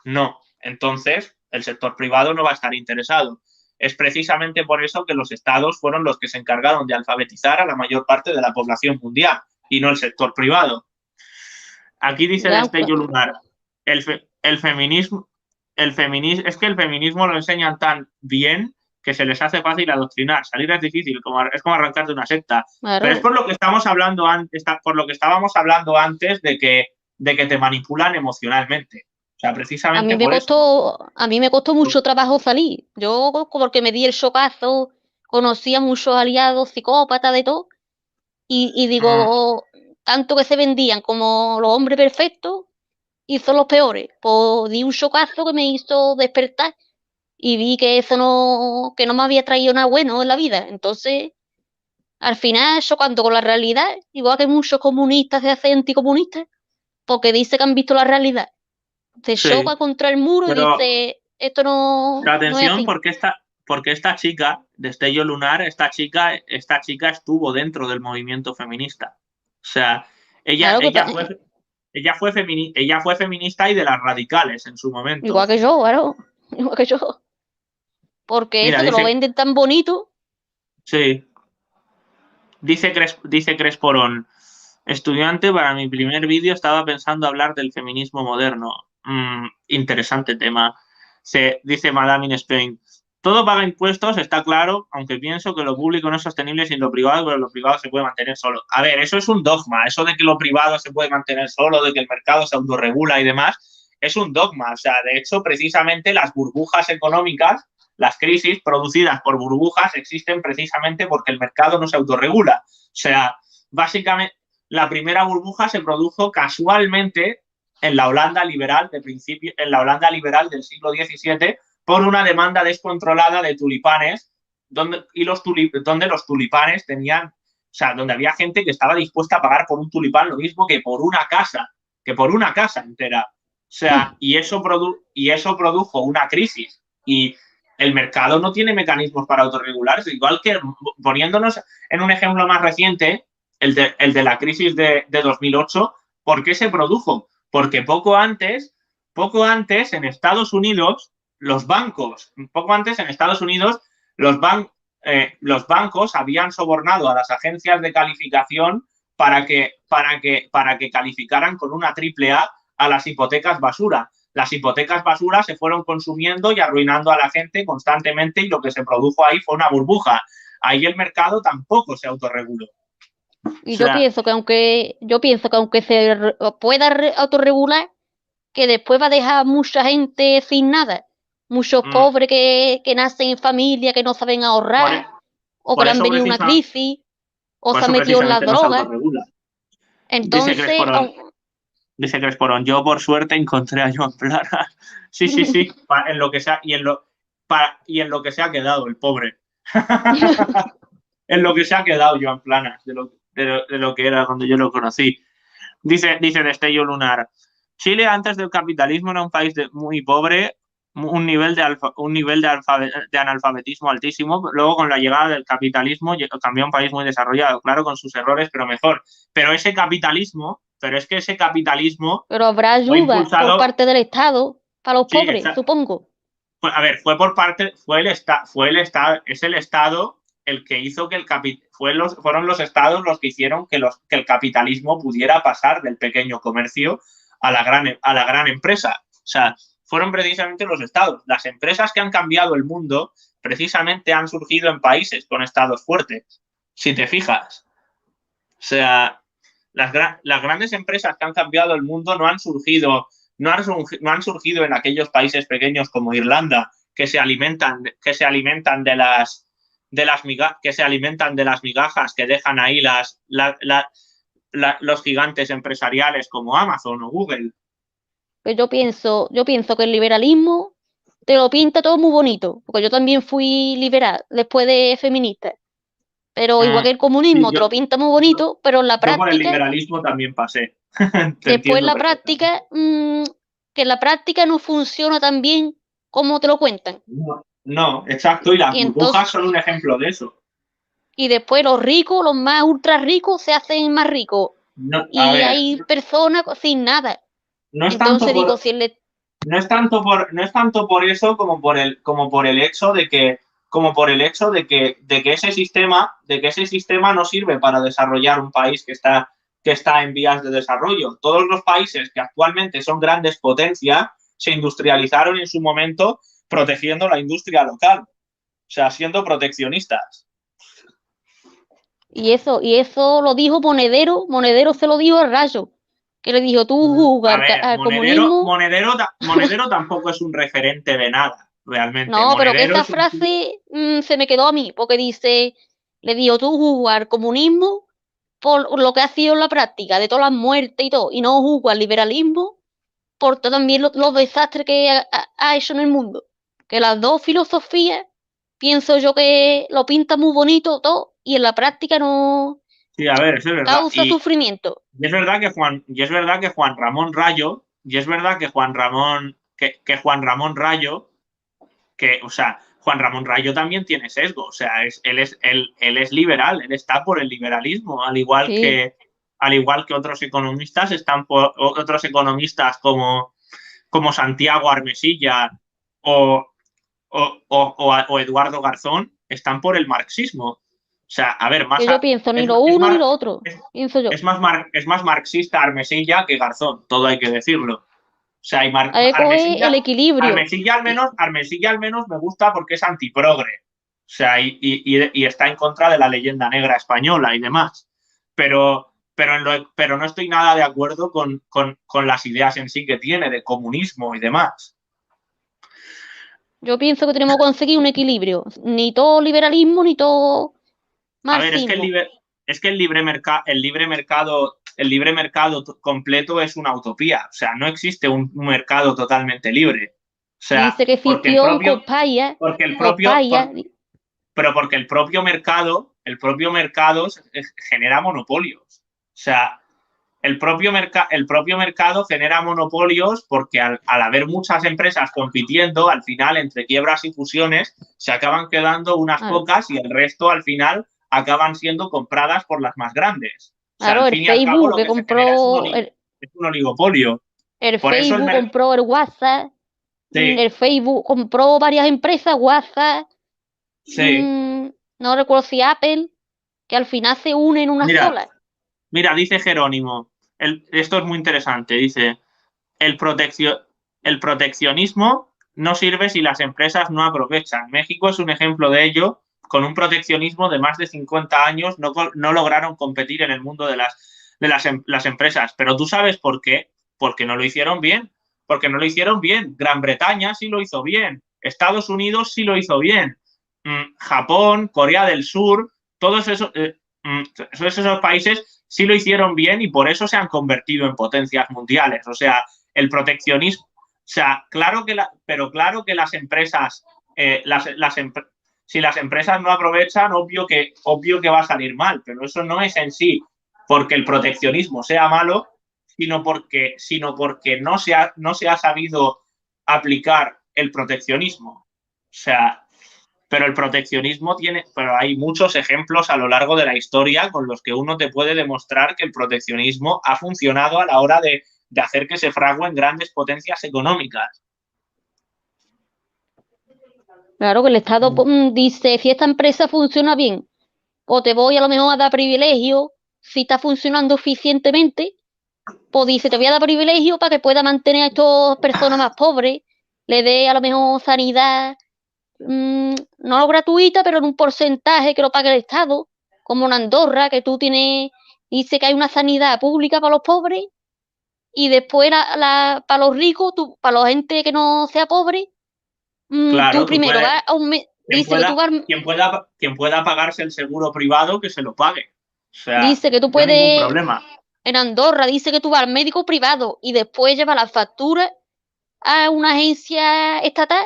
No. Entonces, el sector privado no va a estar interesado. Es precisamente por eso que los estados fueron los que se encargaron de alfabetizar a la mayor parte de la población mundial y no el sector privado. Aquí dice Ya, Destello Lunar, el feminismo, es que el feminismo lo enseñan tan bien que se les hace fácil adoctrinar. Salir es difícil, es como arrancar de una secta. Pero es claro. por lo que estamos hablando antes, por lo que estábamos hablando antes de que te manipulan emocionalmente. O sea, precisamente por eso. A mí me costó mucho trabajo salir. Yo, porque me di el chocazo, conocí a muchos aliados, psicópatas, de todo, y Mm, digo, tanto que se vendían como los hombres perfectos, y son los peores. Pues di un chocazo que me hizo despertar y vi que eso no, que no me había traído nada bueno en la vida. Entonces, al final, chocando con la realidad, igual que muchos comunistas se hacen anticomunistas, porque dice que han visto la realidad. Se sí, choca contra el muro y pero dice, esto no, no es atención así. porque porque esta chica, Destello Lunar, esta chica estuvo dentro del movimiento feminista. O sea, ella, Claro que ella fue, ella fue feminista y de las radicales en su momento. igual que yo, claro. Igual que yo. Porque Mira, eso te lo dice, venden tan bonito. sí, dice Cresporón, estudiante, para mi primer vídeo estaba pensando hablar del feminismo moderno. Interesante tema. Dice Madame in Spain. Todo paga impuestos, está claro, aunque pienso que lo público no es sostenible sin lo privado, pero lo privado se puede mantener solo. A ver, eso es un dogma, eso de que lo privado se puede mantener solo, de que el mercado se autorregula y demás, es un dogma. O sea, de hecho, precisamente las burbujas económicas, las crisis producidas por burbujas existen precisamente porque el mercado no se autorregula. O sea, básicamente, la primera burbuja se produjo casualmente en la Holanda liberal de principio, en la Holanda liberal del siglo XVII por una demanda descontrolada de tulipanes, donde los tulipanes tenían, o sea, donde había gente que estaba dispuesta a pagar por un tulipán lo mismo que por una casa entera. O sea, y eso produjo una crisis. Y el mercado no tiene mecanismos para autorregularse. Igual que poniéndonos en un ejemplo más reciente, el de la crisis de 2008, ¿por qué se produjo? Porque poco antes en Estados Unidos, poco antes en Estados Unidos, los bancos habían sobornado a las agencias de calificación para que calificaran con una triple A las hipotecas basura. Las hipotecas basura se fueron consumiendo y arruinando a la gente constantemente y lo que se produjo ahí fue una burbuja. Ahí el mercado tampoco se autorreguló. O Y sea, yo pienso que aunque pueda autorregular, que después va a dejar mucha gente sin nada. Muchos mm, pobres que nacen en familia, que no saben por, ahorrar, o que por, le han eso venido una precisa, crisis, o por se han eso metido en las precisamente no se drogas. autorregula. Dice Entonces, Cresporón, dice Cresporón, yo por suerte encontré a Joan Plana. Sí, sí, sí, en lo que sea, y en lo que se ha quedado el pobre. En lo que se ha quedado Joan Planas, de lo que era cuando yo lo conocí. Dice Destello Lunar, Chile antes del capitalismo era un país muy pobre, un nivel de analfabetismo altísimo. Luego, con la llegada del capitalismo, cambió a un país muy desarrollado, claro, con sus errores, pero mejor. Pero es que ese capitalismo pero habrá fue ayuda por impulsado, parte del Estado para los sí, pobres, supongo. a ver, fue por parte, fue el Estado, es el Estado el que hizo que fueron los estados los que hicieron que el capitalismo pudiera pasar del pequeño comercio a la gran empresa. O sea, fueron precisamente los estados. Las empresas que han cambiado el mundo precisamente han surgido en países con estados fuertes, si te fijas. O sea, las grandes empresas que han cambiado el mundo no han surgido en aquellos países pequeños como Irlanda, que se alimentan de las migajas que dejan ahí los gigantes empresariales como Amazon o Google. Pero yo pienso que el liberalismo te lo pinta todo muy bonito, porque yo también fui liberal después de feminista. Pero igual Mm, que el sí, comunismo te lo pinta muy yo, bonito, pero en la yo por el práctica, liberalismo también pasé. Te después en entiendo la perfectamente. práctica, que en la práctica no funciona tan bien como te lo cuentan. No, no, exacto, y las Y entonces, burbujas son un ejemplo de eso. y después los ricos, los más ultra ricos, se hacen más ricos. No, a Y ver, hay personas sin nada. no es tanto Entonces digo, por, si le... no es tanto por eso como por el hecho de que ese sistema no sirve para desarrollar un país que está en vías de desarrollo. Todos los países que actualmente son grandes potencias se industrializaron en su momento protegiendo la industria local, o sea, siendo proteccionistas. Y eso lo dijo Monedero, Monedero se lo dijo a Rayo, que le dijo, tú A jugar ver, al comunismo. Monedero tampoco es un referente de nada, realmente. No, pero que Monedero esa es un... frase se me quedó a mí, porque dice, le dijo, tú jugar al comunismo por lo que ha sido en la práctica, de todas las muertes y todo, y no juzgo al liberalismo por también los desastres que ha hecho en el mundo. Que las dos filosofías, pienso yo que lo pinta muy bonito todo, y en la práctica no Sí, a ver, eso es verdad. causa Y sufrimiento. es verdad que Juan Ramón Rayo, y es verdad que Juan Ramón Rayo, o sea, Juan Ramón Rayo también tiene sesgo, o sea, él es liberal, él está por el liberalismo, Sí, al igual que otros economistas están por otros economistas como Santiago Armesilla o, o Eduardo Garzón están por el marxismo. O sea, a ver, que yo pienso ni lo es, uno ni lo otro, pienso yo. es más marxista Armesilla que Garzón, todo hay que decirlo. O sea, Hay que coger el equilibrio. Armesilla al menos me gusta porque es antiprogre. O sea, y está en contra de la leyenda negra española y demás. Pero no estoy nada de acuerdo con las ideas en sí que tiene de comunismo y demás. Yo pienso que tenemos que conseguir un equilibrio. Ni todo liberalismo, ni todo A ver, marxismo. es que el libre mercado completo es una utopía. O sea, no existe un mercado totalmente libre. O sea, Dice que existió un copaya, porque el propio, copaya. pero porque el propio mercado genera monopolios. O sea, el propio mercado genera monopolios porque al haber muchas empresas compitiendo, al final, entre quiebras y fusiones, se acaban quedando unas Claro, pocas y el resto, al final, acaban siendo compradas por las más grandes. O sea, claro, al el fin y al cabo, Facebook lo que que se genera compró, es un oligopolio. el Por eso el Facebook mercado... compró el WhatsApp, Sí, el Facebook compró varias empresas, WhatsApp, sí. no recuerdo si Apple, que al final se unen en una Mira, sola. mira, dice Jerónimo, esto es muy interesante, dice, el, proteccio, el proteccionismo no sirve si las empresas no aprovechan. México es un ejemplo de ello. Con un proteccionismo de más de 50 años no lograron competir en el mundo las empresas. Pero tú sabes por qué. Porque no lo hicieron bien. Porque no lo hicieron bien. Gran Bretaña sí lo hizo bien. Estados Unidos sí lo hizo bien. Japón, Corea del Sur, todos esos países sí lo hicieron bien y por eso se han convertido en potencias mundiales. O sea, el proteccionismo, o sea, pero claro que las empresas, si las empresas no aprovechan, obvio que va a salir mal, pero eso no es en sí porque el proteccionismo sea malo, sino porque no se ha sabido aplicar el proteccionismo. O sea, pero el proteccionismo pero hay muchos ejemplos a lo largo de la historia con los que uno te puede demostrar que el proteccionismo ha funcionado a la hora de hacer que se fraguen grandes potencias económicas. Claro que el Estado dice, si esta empresa funciona bien, o te voy a lo mejor a dar privilegio, si está funcionando eficientemente, pues dice, te voy a dar privilegio para que pueda mantener a estas personas más pobres, le dé a lo mejor sanidad, no gratuita, pero en un porcentaje que lo pague el Estado, como en Andorra, que tú tienes, dice que hay una sanidad pública para los pobres y después para los ricos, para la gente que no sea pobre, tú Claro, primero vas a un dice que tú vas, quien pueda pagarse el seguro privado, que se lo pague. O sea, dice que tú yo ningún puedes, problema. en Andorra dice que tú vas al médico privado y después llevas la factura a una agencia estatal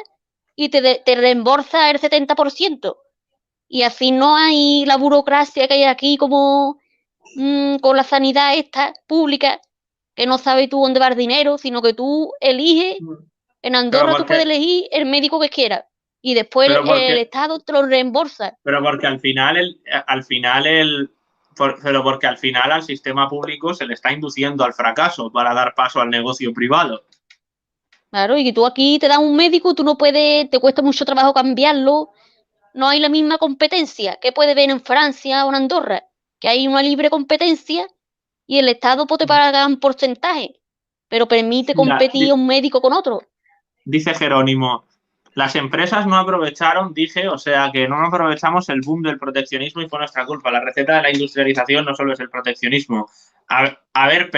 y te reembolsa el 70%. Y así no hay la burocracia que hay aquí como con la sanidad esta pública, que no sabes tú dónde va el dinero, sino que tú eliges, en Pero Andorra tú puedes porque, elegir el médico que quieras y después pero el porque, Estado te lo reembolsa. pero porque pero porque al final al sistema público se le está induciendo al fracaso para dar paso al negocio privado. Claro, y que tú aquí te das un médico, tú no puedes, te cuesta mucho trabajo cambiarlo, no hay la misma competencia que puede ver en Francia o en Andorra, que hay una libre competencia y el Estado pues, te paga un porcentaje, pero permite Mira, competir un médico con otro. dice Jerónimo, las empresas no aprovecharon, dije, o sea que no aprovechamos el boom del proteccionismo y fue nuestra culpa. La receta de la industrialización no solo es el proteccionismo. A ver,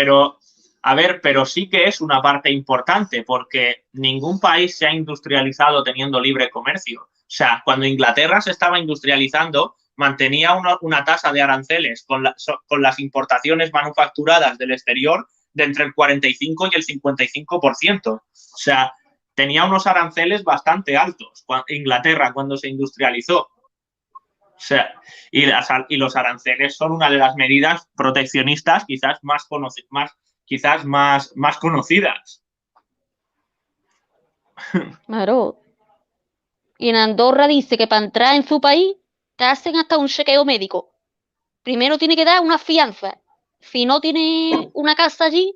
pero sí que es una parte importante porque ningún país se ha industrializado teniendo libre comercio. O sea, cuando Inglaterra se estaba industrializando, mantenía una tasa de aranceles con las importaciones manufacturadas del exterior de entre el 45 y el 55%. O sea, tenía unos aranceles bastante altos, Inglaterra, cuando se industrializó. O sea, y los aranceles son una de las medidas proteccionistas quizás más conocidas. Claro. Y en Andorra dice que para entrar en su país te hacen hasta un chequeo médico. Primero tiene que dar una fianza. Si no tiene una casa allí,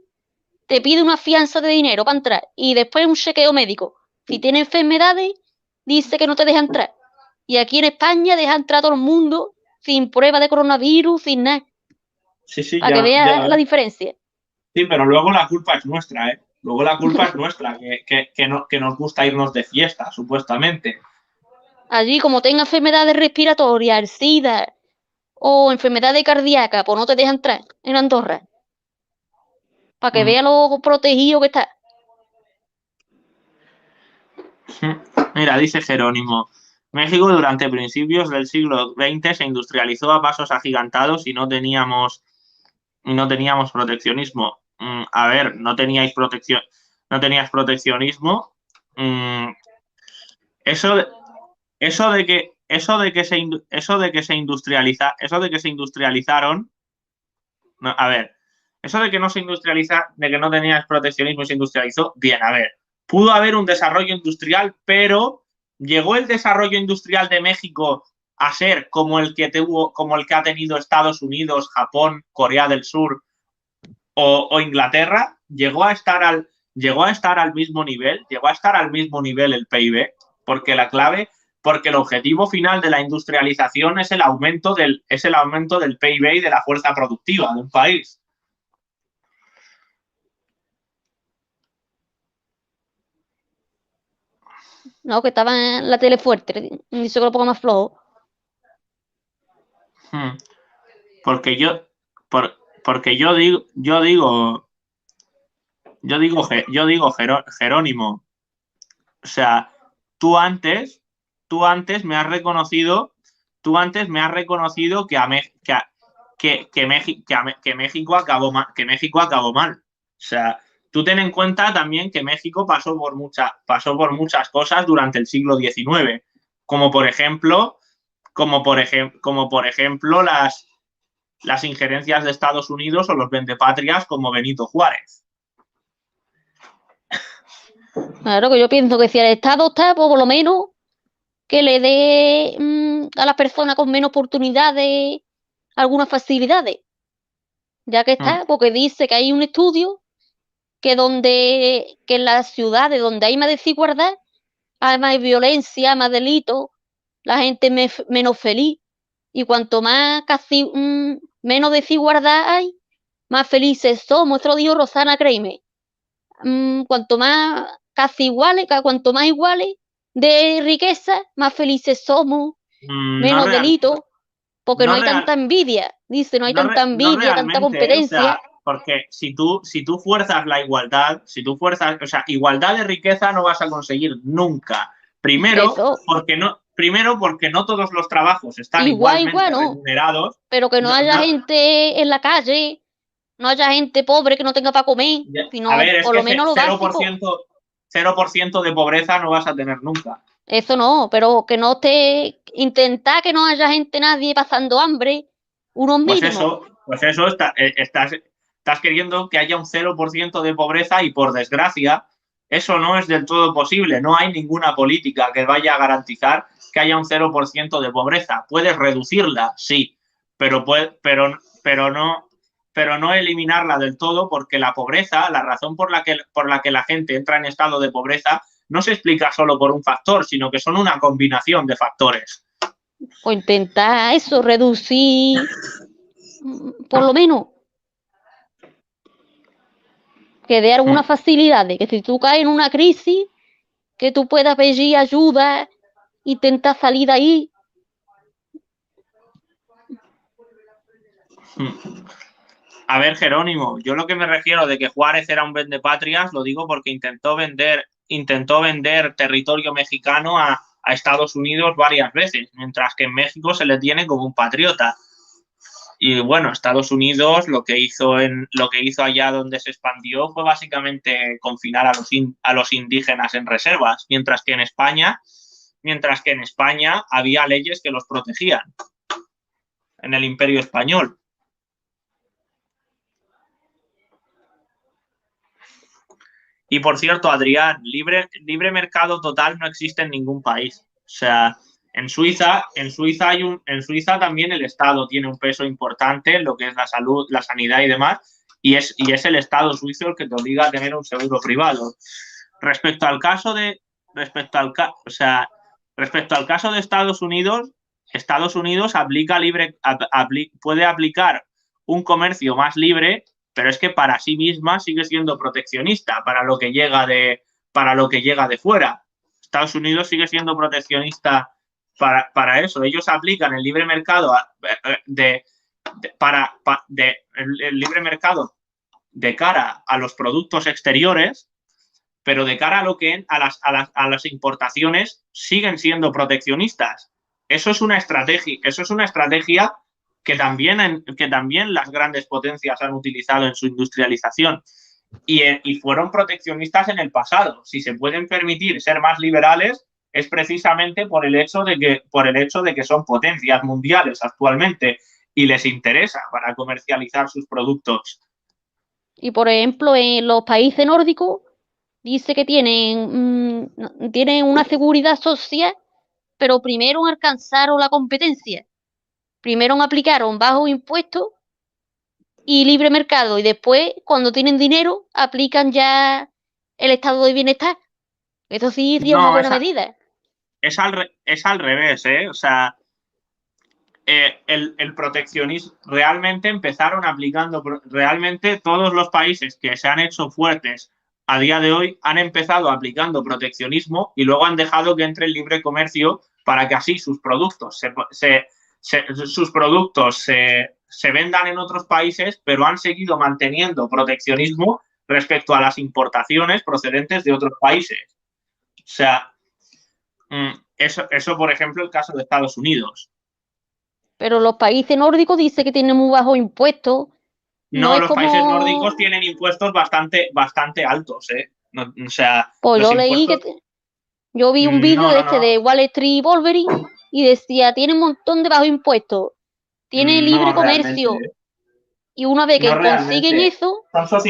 te pide una fianza de dinero para entrar. Y después un chequeo médico. Si tiene enfermedades, dice que no te deja entrar. Y aquí en España deja entrar a todo el mundo sin prueba de coronavirus, sin nada. Sí, sí, Para que ya, ya. veas la diferencia. Sí, pero luego la culpa es nuestra, ¿eh? Luego la culpa es nuestra, que nos gusta irnos de fiesta, supuestamente. Allí, como tenga enfermedades respiratorias, el SIDA o enfermedades cardíacas, pues no te deja entrar en Andorra. Para que Mm. veas lo protegido que está. Mira, dice Jerónimo. México durante principios del siglo XX se industrializó a pasos agigantados y no teníamos proteccionismo. A ver, no tenías proteccionismo. Mm, eso, eso de que se industrializaron, no, a ver, eso de que no se industrializa, de que no tenías proteccionismo y se industrializó, bien, a ver, pudo haber un desarrollo industrial, pero llegó el desarrollo industrial de México a ser como el que ha tenido Estados Unidos, Japón, Corea del Sur o Inglaterra, llegó a estar al mismo nivel, llegó a estar al mismo nivel el PIB, porque el objetivo final de la industrialización es el aumento del PIB y de la fuerza productiva de un país. No, que estaba en la tele fuerte. Dice que lo ponga más flojo. Hmm. Porque porque yo digo Jerónimo. O sea, tú antes, tú antes me has reconocido, tú antes me has reconocido que México acabó mal. O sea, tú ten en cuenta también que México pasó por muchas cosas durante el siglo XIX, como por ejemplo, como por ejemplo las injerencias de Estados Unidos o los vendepatrias como Benito Juárez. Claro que yo pienso que si el Estado está, pues por lo menos que le dé a las personas con menos oportunidades algunas facilidades. Ya que Mm. está, porque dice que hay un estudio que en las ciudades donde hay más desigualdad, hay más violencia, más delito, la gente menos feliz. Y cuanto más menos desigualdad hay, más felices somos. Esto lo dijo Rosana Kramer. Cuanto más cuanto más iguales de riqueza, más felices somos, No, menos delitos, porque no no hay real, tanta envidia. Dice, no hay tanta no envidia, tanta realmente, o sea, competencia. porque si tú fuerzas la igualdad, o sea, igualdad de riqueza no vas a conseguir nunca. Eso, Primero porque no todos los trabajos están igual, igualmente no. remunerados. Pero que no No, haya no, gente en la calle, no haya gente pobre que no tenga para comer, a sino ver, es por que lo menos lo básico. 0% de pobreza no vas a tener nunca. Eso no, pero que no esté, intentar que no haya gente, nadie pasando hambre, unos mínimos. Pues eso estás queriendo que haya un 0% de pobreza y por desgracia eso no es del todo posible. No hay ninguna política que vaya a garantizar que haya un 0% de pobreza. Puedes reducirla, sí, pero no eliminarla del todo porque la pobreza, la razón por la que la gente entra en estado de pobreza, no se explica solo por un factor, sino que son una combinación de factores. O intentar eso, reducir, por lo menos, que dé alguna facilidad, de que si tú caes en una crisis, que tú puedas pedir ayuda, intentar salir de ahí. A ver, Jerónimo, yo lo que me refiero de que Juárez era un vendepatrias, lo digo porque intentó vender territorio mexicano a Estados Unidos varias veces, mientras que en México se le tiene como un patriota. Y bueno, Estados Unidos lo que hizo allá donde se expandió fue básicamente confinar a los indígenas en reservas, mientras que en España había leyes que los protegían en el Imperio Español. Y por cierto, Adrián, libre mercado total no existe en ningún país. sea, en Suiza también el Estado tiene un peso importante en lo que es la salud, la sanidad y demás, y es el Estado suizo el que te obliga a tener un seguro privado. Respecto al caso de, o sea, respecto al caso de Estados Unidos puede aplicar un comercio más libre, pero es que para sí misma sigue siendo proteccionista para lo que llega de fuera. Estados Unidos sigue siendo proteccionista para eso. Ellos aplican el libre mercado el libre mercado de cara a los productos exteriores, pero de cara a lo que a las importaciones siguen siendo proteccionistas. Eso es una estrategia que también las grandes potencias han utilizado en su industrialización y fueron proteccionistas en el pasado. Si se pueden permitir ser más liberales es precisamente por el hecho de que son potencias mundiales actualmente y les interesa para comercializar sus productos. Y por ejemplo, en los países nórdicos dice que tienen una seguridad social, pero primero alcanzaron la competencia. Primero aplicaron bajos impuestos y libre mercado, y después, cuando tienen dinero, aplican ya el estado de bienestar. Eso sí sería una No, buena medida. es al revés, ¿eh? O sea, el proteccionismo realmente empezaron aplicando, realmente todos los países que se han hecho fuertes a día de hoy han empezado aplicando proteccionismo y luego han dejado que entre el libre comercio para que así sus productos se vendan en otros países, pero han seguido manteniendo proteccionismo respecto a las importaciones procedentes de otros países. O sea, eso por ejemplo, el caso de Estados Unidos. Pero los países nórdicos dice que tienen muy bajos impuestos. No No, es los países como... nórdicos tienen impuestos bastante altos, ¿eh? No, o sea, Pues los yo leí impuestos... yo vi un vídeo No, de no, este de no. Wall Street Wolverine y decía, tiene un montón de bajos impuestos, tiene No libre realmente, comercio, ¿eh? y una vez No que consiguen realmente. eso,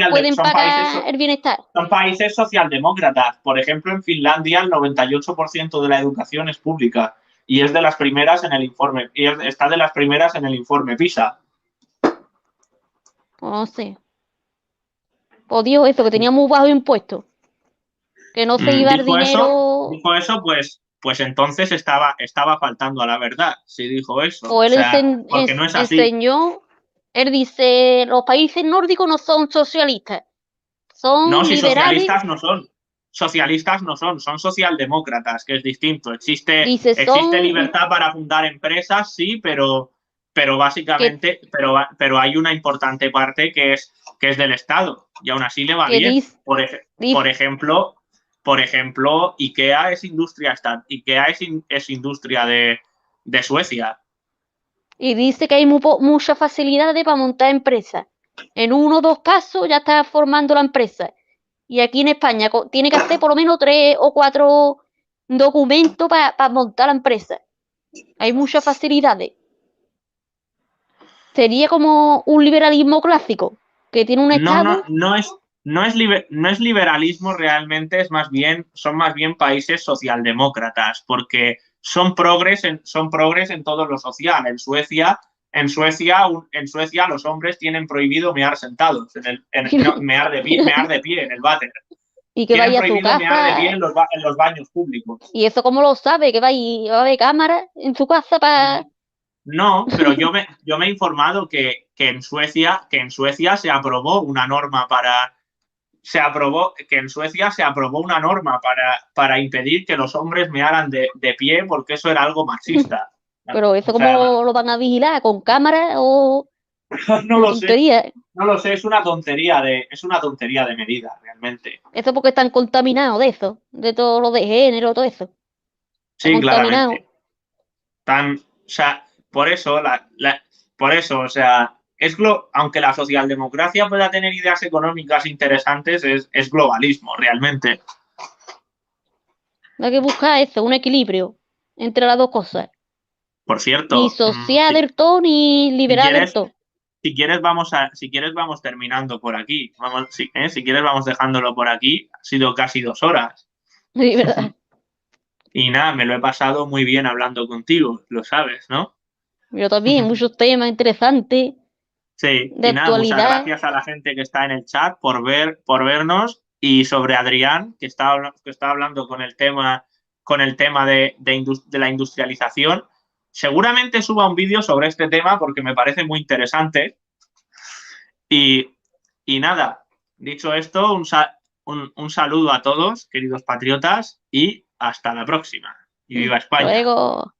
pueden pagar el bienestar. Son países socialdemócratas. Por ejemplo, en Finlandia el 98% de la educación es pública y es de las primeras en el informe, está de las primeras en el informe PISA. Pues no sé. Pues dijo eso, que tenía muy bajos impuestos, que no se iba el Dijo dinero. eso, pues entonces estaba faltando a la verdad, si dijo eso. O Pues él sea, porque no es así. enseñó, él dice, los países nórdicos no son socialistas, No, son si liberales. socialistas no son, son socialdemócratas, que es distinto. Dice, Existe son libertad para fundar empresas, sí, pero que, básicamente, pero hay una importante parte que es del Estado y aún así le va que bien. dice, Por dice, ejemplo, IKEA es es industria de Suecia. y dice que hay muchas facilidades para montar empresas. En uno o dos pasos ya está formando la empresa. Y aquí en España tiene que hacer por lo menos 3 o 4 documentos para montar la empresa. Hay muchas facilidades. Sería como un liberalismo clásico, que tiene un No, no, Estado. no es liberalismo realmente, son más bien países socialdemócratas, porque son progres en todo lo social. En Suecia los hombres tienen prohibido mear sentados, no, mear de pie en el váter. Y que Tienen vaya a su prohibido mear de pie casa. en los baños públicos. Y eso cómo lo sabe, que va a haber cámara en su casa para... No, pero yo me he informado que en Suecia se aprobó una norma que en Suecia se aprobó una norma para impedir que los hombres mearan de pie porque eso era algo machista. Pero eso O cómo sea, lo van a vigilar, con cámara o no una lo sé, tontería. no lo sé, es una tontería de medida, realmente. Eso porque están contaminados de eso, de todo lo de género, todo eso. Está Sí, contaminado. claramente. O sea, por eso, o sea, aunque la socialdemocracia pueda tener ideas económicas interesantes, es globalismo, realmente. Hay que buscar eso, un equilibrio entre las dos cosas. Por Ni cierto, social del todo, ni si liberal del quieres, todo. si quieres vamos terminando por aquí. Si quieres vamos dejándolo por aquí. Ha sido casi 2 horas. De verdad. Y nada, me lo he pasado muy bien hablando contigo, lo sabes, ¿no? Yo también, muchos temas interesantes Sí, de y nada, muchas actualidad. gracias a la gente que está en el chat por vernos y sobre Adrián, que está hablando con el tema de la industrialización. Seguramente suba un vídeo sobre este tema porque me parece muy interesante. Y, y nada, dicho esto, un saludo a todos, queridos patriotas, y hasta la próxima. Y viva España. Luego.